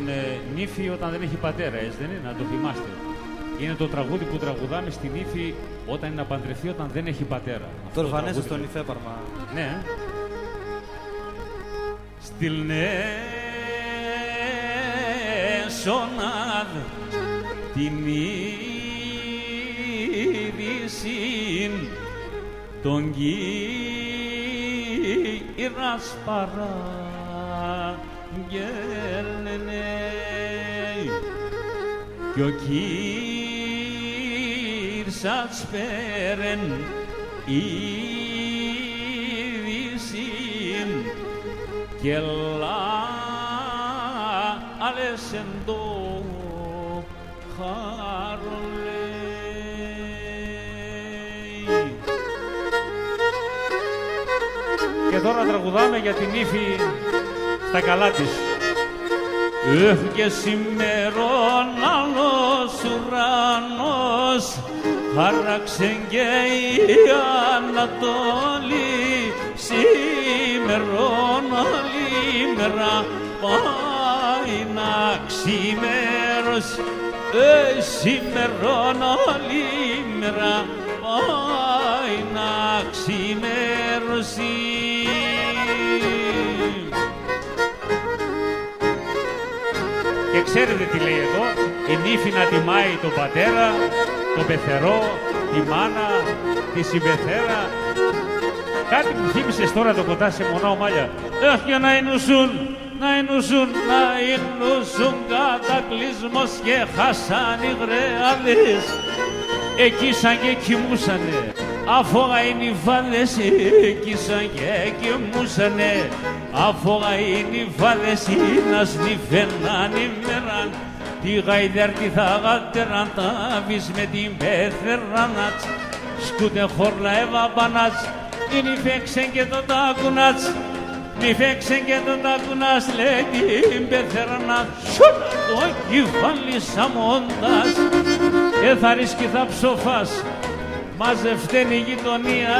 νύφη όταν δεν έχει πατέρα, έτσι δεν είναι, να το θυμάστε. Είναι το τραγούδι που τραγουδάμε στην νύφη όταν είναι να παντρευτεί, όταν δεν έχει πατέρα. Το ορφανέσαι στον υφέπαρμα. Ναι. Στείλνε σονάδ την είδηση τον κύρας παραγγέλνε κι ο κύρσας πέρεν είδηση κι άλλες εν το χάρον λέει. Και τώρα τραγουδάμε για την ύφη στα καλά της. Και σήμερον άλλος ουρανός χάραξε και η Ανατολή, σήμερον άλλη μέρα πάει να ξημερώσει, σήμερον άλλη μέρα πάει να ξημερώσει. Και ξέρετε τι λέει εδώ, η νύφη να τιμάει τον πατέρα, τον πεθερό, τη μάνα, τη συμπεθέρα. Κάτι μου θύμισες τώρα το κοντά σε μονά ομάλια. Για να ενούσουν, να ενούσουν κατακλυσμός και χάσαν οι γρεάλες. Εκεί σαν και κοιμούσανε, αφόγα είναι οι φάδες, εκεί σαν και κοιμούσανε. Αφόγα είναι οι φάδες, να σνιφέναν ημέραν. Τη γαϊδέρτη θα γατεραν, τα βεις με την πεθεράνατς. Σκούτε χόρλα εβαμπανάτς, είναι φέξεν και το τάκουνατς. Μη φέξεν και το τάκουνας, λέει την πεθεράνατς. Σούτα το κεφάλι σαμώντας, θα ρίσκει θα ψοφάς. Μαζευταίνει η γειτονία,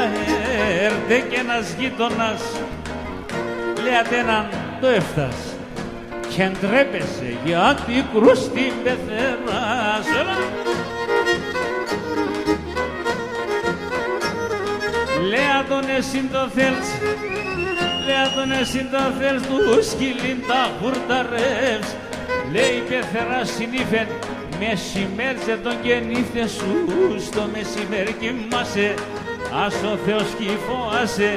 έρθε κι ένας γείτονας. Λέατε έναν το έφτας και ντρέπεσαι γιατί κρούστη πεθεράς. Λέα τον εσύ το θέλεις, λέα τον εσύ το θέλεις, του σκυλίν τα χουρταρεύς. Λέει πεθερά συνήφεν, μεσημέρζε τον γεννήθε σου, στο μεσημέρι κοιμάσαι, ας ο Θεός κυφώασε.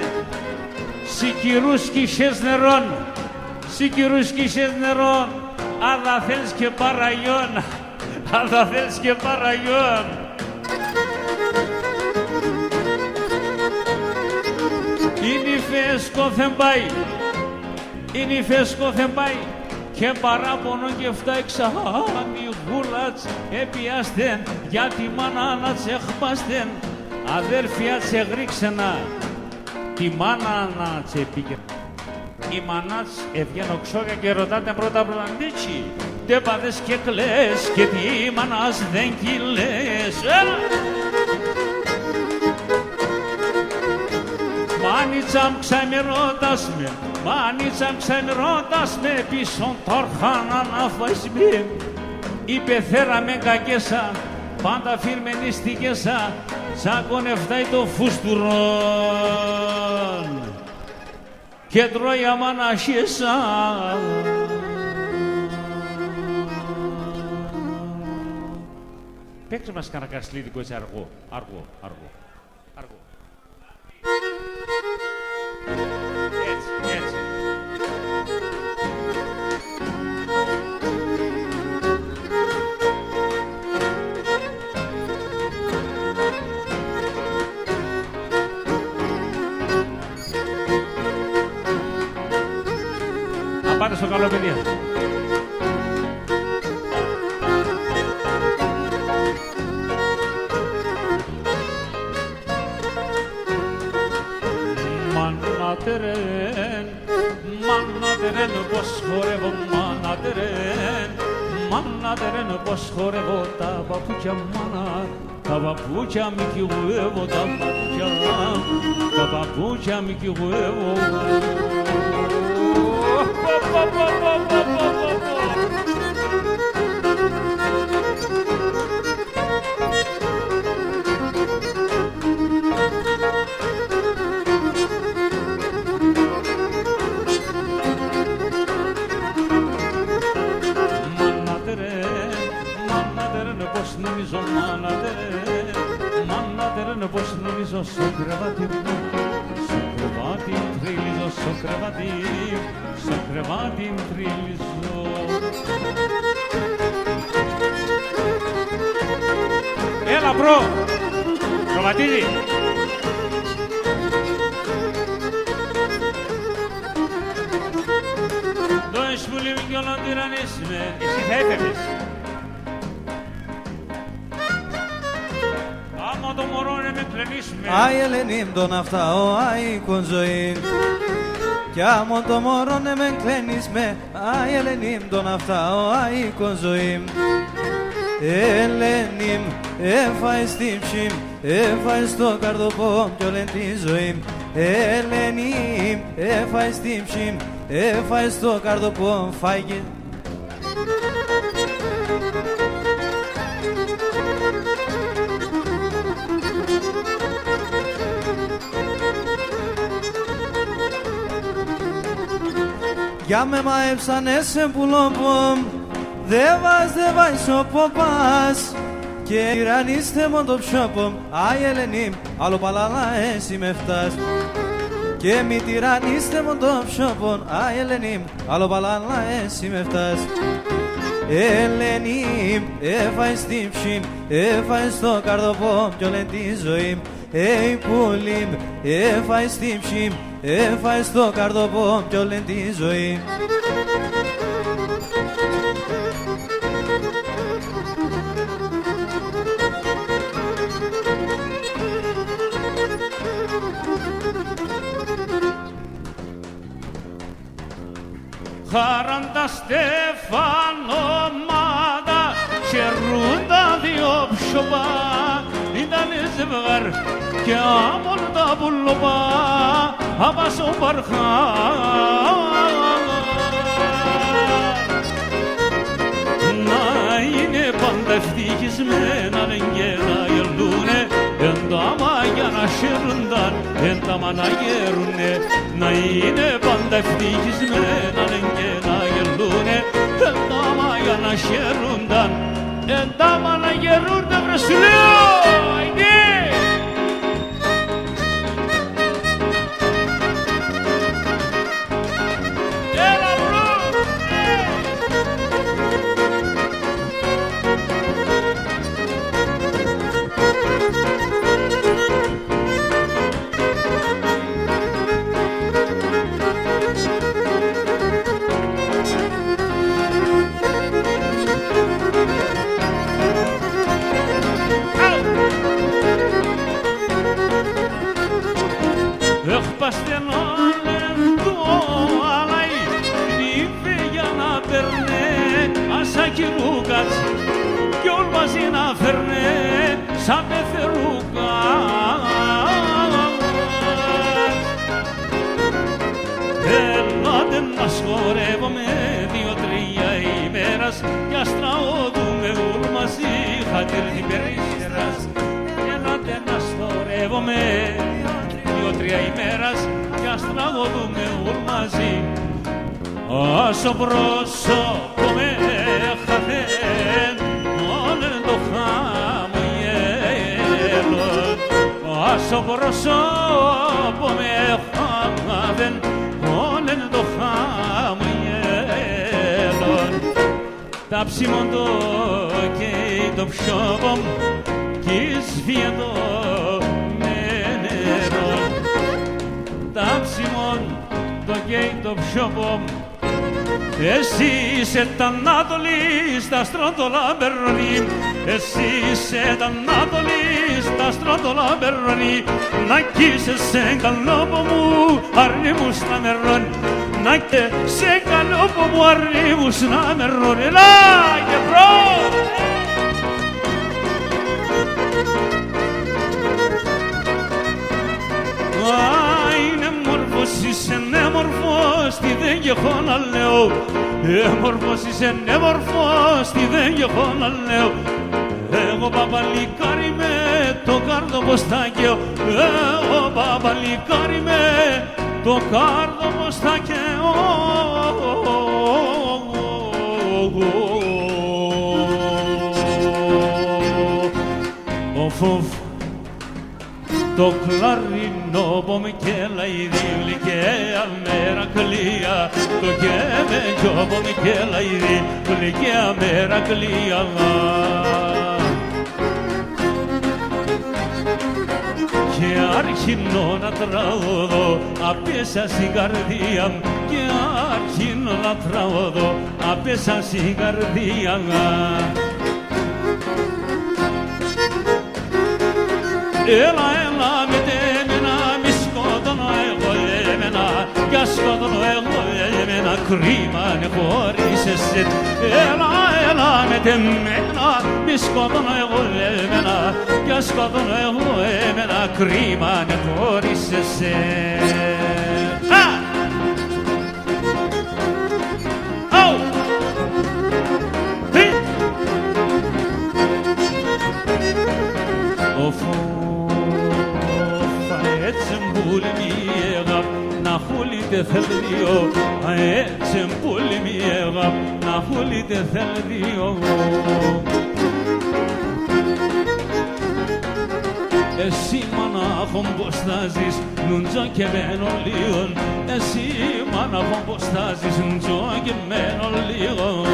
Σικυρούς κυσές νερών, σικυρούς κυσές νερών, αν θα θέλεις και παραγιόν, αν θα θέλεις και παραγιόν. Είναι η φέσκοθεν πάει, είναι η φέσκοθεν πάει, και παράπονο και φτάει ξάνι γούλατς επιάστεν, γιατί μάνα να τσεχπάστεν, αδέρφια τσεγρίξενα, τη μάνα να τσεπήκε. Η μάνας έβγαινε οξόγια και ρωτάτε πρώτα πλαντίτσι, τε πάδες και κλαις και τι μάνας δεν κυλές. Μάνιτσαμ ξαμερώτας με, μάνιτσαμ ξαμερώτας με, πίσω τόρχανα να φάεις με. Η πεθέρα με κακέσα, πάντα φυρμενίστηκεσα, τσάκωνε φτάει το φουστουρόν και τρώει αμαναχίεσα. Παίξε μας κανένα κασλίδικο έτσι αργό. Αργό. Έτσι. Να πάτε στο καλό, παιδιά. Μάνατερεν, πως χορεύω, μάνατερεν, πως χορεύω τα παπούτσια μάνα, τα παπούτσια μη κυγουεύω, τα παπούτσια μη κυγουεύω. Μάνατερεν, πως νομίζω στο κρεβάτι μου, στο κρεβάτι τριλίζω, στο κρεβάτι τριλίζω. Έλα μπρο, κρεβατίδι. Δώσεις που λίγο κι όλο τυραννίσουμε, εσύ θα έφευγες. Άμα το μωρό με κλενίσουμε. Άι Ελένη μ' τον αφτάω, άι κονζοήν. Κι άμα το μωρό με κλενίσμε, άι Ελένη μ' τον αφτάω, άι κονζοήν. Ελένη μ' έφαε στην ψήμ, έφαε στο καρδοπό κι όλη τη ζωή. Ελένη μ' έφαε στην ψήμ, έφαε στο καρδοπό, φάγε. Για με μαέψανε σε πουλόπομ, δε βάζ ο ποπάς. Και τυραννίστε μον το ψόπομ, άι Ελένη, άλλο παλάλα εσύ με φτάς. Και μη τυραννίστε μον το ψόπομ, άι Ελένη, άλλο παλάλα εσύ με φτάς. Ελένη, έφαε στην ψήμ, έφαε στο καρδοπόμ κι όλη τη ζωή. Πουλίμ, έφαε στην ψήμ, έφαε στο καρδοπόμ κι όλη τη ζωή. Χαράντα στεφανομάδα, χαιρούντα δυο ψωπά. Ήτανε ζευγάρ και άμον τα πουλοπά, άπασο παρχά. Να είναι πάντα ευτυχισμένα και να γελούνε, εν τα μάγια να χαίρουνταν, εν τα μα να γέρουνε. Να είναι πάντα ευτυχισμένα και να γελούνε, εν τα μάγια να χαίρουνταν, εν τα μα να γερούνται, βρε σου λέω, αηδέ! Παστενόλεν το αλαί, νύφε για να περνέ, ασάκι ρούκατς κι όλ μαζί να φέρνε, σαν πεθερούκατς. Ελάτε να σχορεύομαι 2-3 ημέρας κι ας τραγωδούμε ούλ μαζί, χατήρ την περίσσερας. Ελάτε να σχορεύομαι 2-3 ημέρας κι ας τραγωδούμε ούλ μαζί. Άσο πρόσωπο με χαθέν, όλεν το χάμ στο πρόσωπο με χάμεν όλεν το χαμογέλον τα ψήμοντο και το ψώπο κι σβιέτο με νερό τα ψήμον το και το ψώπο εσύ είσαι τα Ανατολή στα στρώτολα μπερνή εσύ είσαι τα Ανατολή στα στρώτολα μπερνή να κοίσαι σε καλόπο μου αρνή μου στα μερών να και σε καλόπο μου αρνή μου στα μερών ελά και μπρο είσαι νέμορφος, τι δεν έχω να λέω Έμορφος είσαι νέμορφος, τι δεν έχω να λέω Εγώ παπαλικάρι με το καρδοποστάκιο Εγώ παπαλικάρι με το καρδοποστάκιο Οφ το κλαρινό που με κέλαει γλυκαία μερακλία το κεβέντιο που με κέλαει γλυκαία μερακλία και αρχινώ να τραγωδώ απέσα στην καρδία μου και αρχινώ να τραγωδώ απέσα στην καρδία Έλα, έλα με τέμενα, μη σκότωνω εγώ εμένα κι ας σκότωνω εγώ εμένα κρίμα είναι χωρίς εσέ Έλα, έλα με τέμενα, μη σκότωνω εγώ εμένα κι ας σκότωνω εγώ εμένα κρίμα είναι χωρίς εσέ να χούλιτε θέλδιο, έτσι πολύ μη έγα, να χούλιτε θέλδιο. Εσύ μανάχον πως θα ζεις, νουντζο και μένω λίγον, εσύ μανάχον πως θα ζεις, νουντζο και μένω λίγον.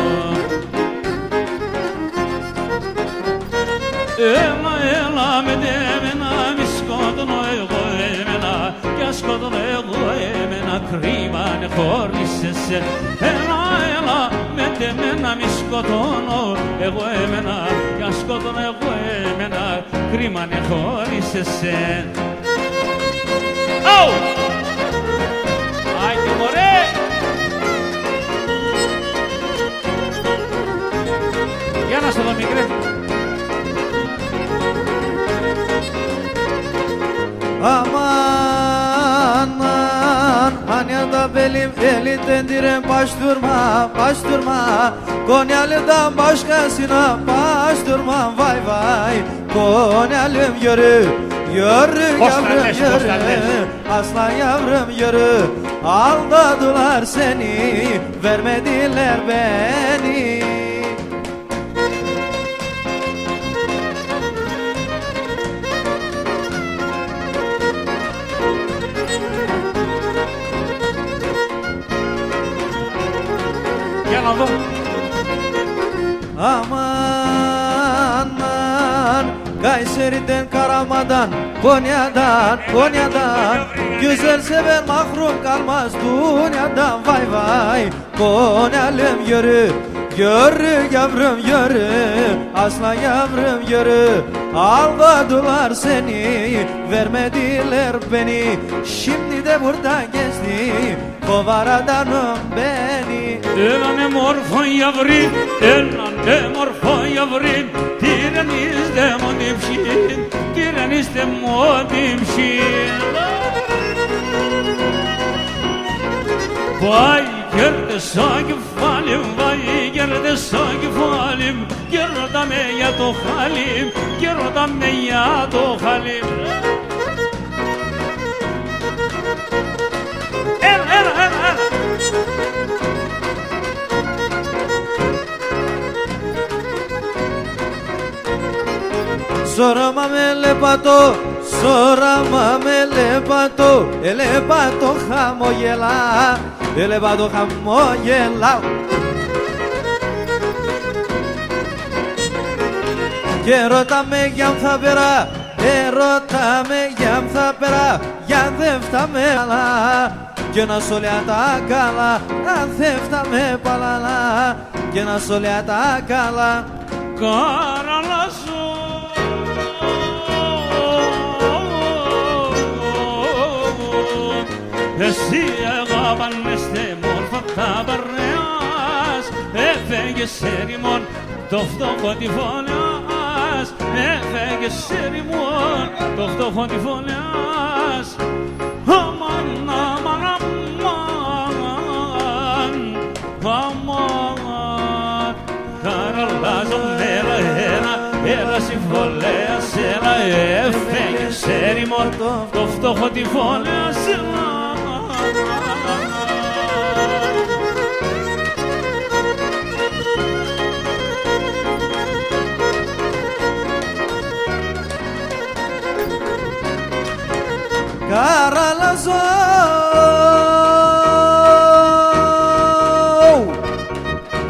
Έλα, έλα με τέμενα, μη σκότωνω εγώ εμένα κι ας σκότωνω εγώ εμένα κρίμα είναι χωρίς εσέ Έλα, έλα με τέμενα, μη σκοτώνω εγώ εμένα κι ας σκότωνω εγώ εμένα κρίμα είναι χωρίς εσέ Αου! Άιντε μωρέ! Για να στο δω μικρέ Aman, Anya'da belim elitendirem baş durma Konyalı'dan başkasına baş durma Vay vay Konyalım yürü yavrum yürü Aslan yavrum yürü Aldadılar seni vermediler beni Aman Kayseri'den Karaman'dan Konya'dan Güzel seven mahrum kalmaz dünyadan Vay vay Konyalım yürü yavrum yürü Aslan yavrum yürü Aldadılar seni vermediler beni Şimdi de burada gezdi Kovaradanım beni Elane morfon yavrin, elane morfon yavrin Direnizde modimşin, direnizde modimşin Vay gerde sanki falim, vay gerde sanki falim Gerda me ya to halim, gerda me ya to halim El Sorma me lepato, Σώραμα με ελεπατό χαμογελά, ελεπατό χαμογελά. Και ρωτάμε για αν θα περά, ρωτάμε για αν θα περά, για αν δεν φτάμε καλά. Και να σ' όλα τα καλά, αν δεν φτάμε παλαλά. Και να σ' όλα τα καλά. Καραλάζω εσύ αγάπανεστε μόρφα τα παρέας, έφεγες έρημον το φτωχό τη φωνιάς, έφεγες έρημον το φτωχό τη φωνιάς. Αμάν, αμάν, αμάν, αμάν, καραλάζω έλα συμφωλέας, έλα έφεγες έρημον το φτωχό τη φωνιάς, έλα. Καραλάζω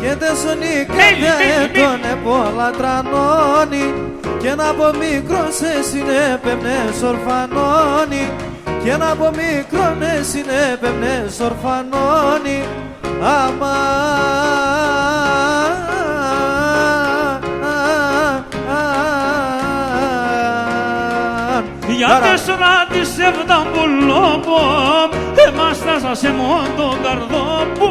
και τεσσονή καρδιά τον επολατρανώνει, και να από μικρός συνέπαινες ορφανώνει, και να από μικρόν συνέπαινες ορφανώνει. Για τέσσερα της εβδαμπουλόπο εμάς θα σας εμώ τον καρδόπο.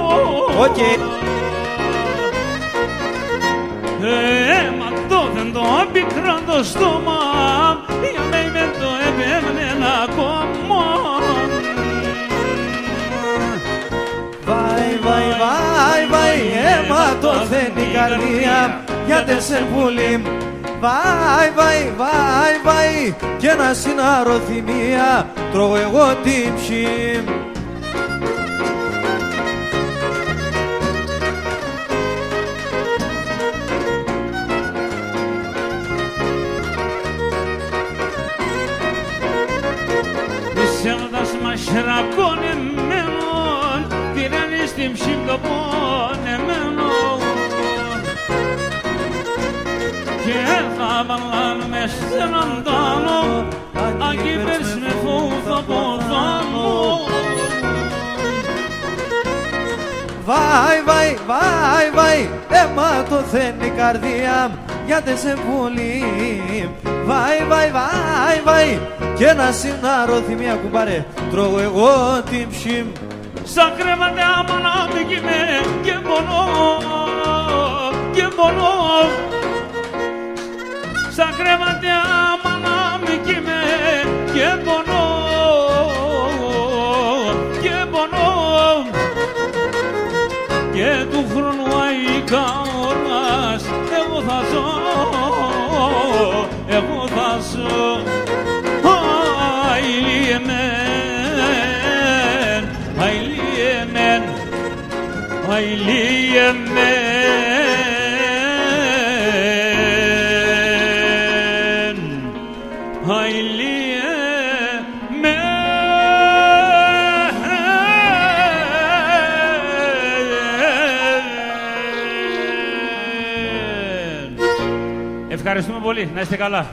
Μα το δεν το πικρά το στόμα, για μένα με το επέμενε ακόμα. Βάι, βάι, βάι, βάι, αίμα το θέλει η καρδία, για τεσσερπούλη. Βάι, βάι, βάι, βάι, και να συναρωθυμία τρώγω εγώ την ψή. Ψεύδας μας ρακώνεμένον, τυράννη στην ψή το πονεμένον, και θα βάλαν μες σε έναν τάλο, αγγίπες με φούθα ποδάμο. Βάι, βάι, βάι, βάι, αίμα το θέλει η καρδία, για τεσσερπούλη. Βάι, βάι, βάι, βάι, και να συναρωθυμία κουμπάρε τρώγω εγώ την ψή. Σαν κρέματε άμα να μην κοιμέ και πονώ, και πονώ. Σαν κρέματε άμα να μην κοιμέ και πονώ, και πονώ. Και του χρόνου αϊκά ώρας εγώ θα ζω, εγώ θα ζω. Αηλίεμεν, αηλίεμεν, αηλίεμεν, αηλίεμεν. Ευχαριστούμε πολύ. Να είστε καλά.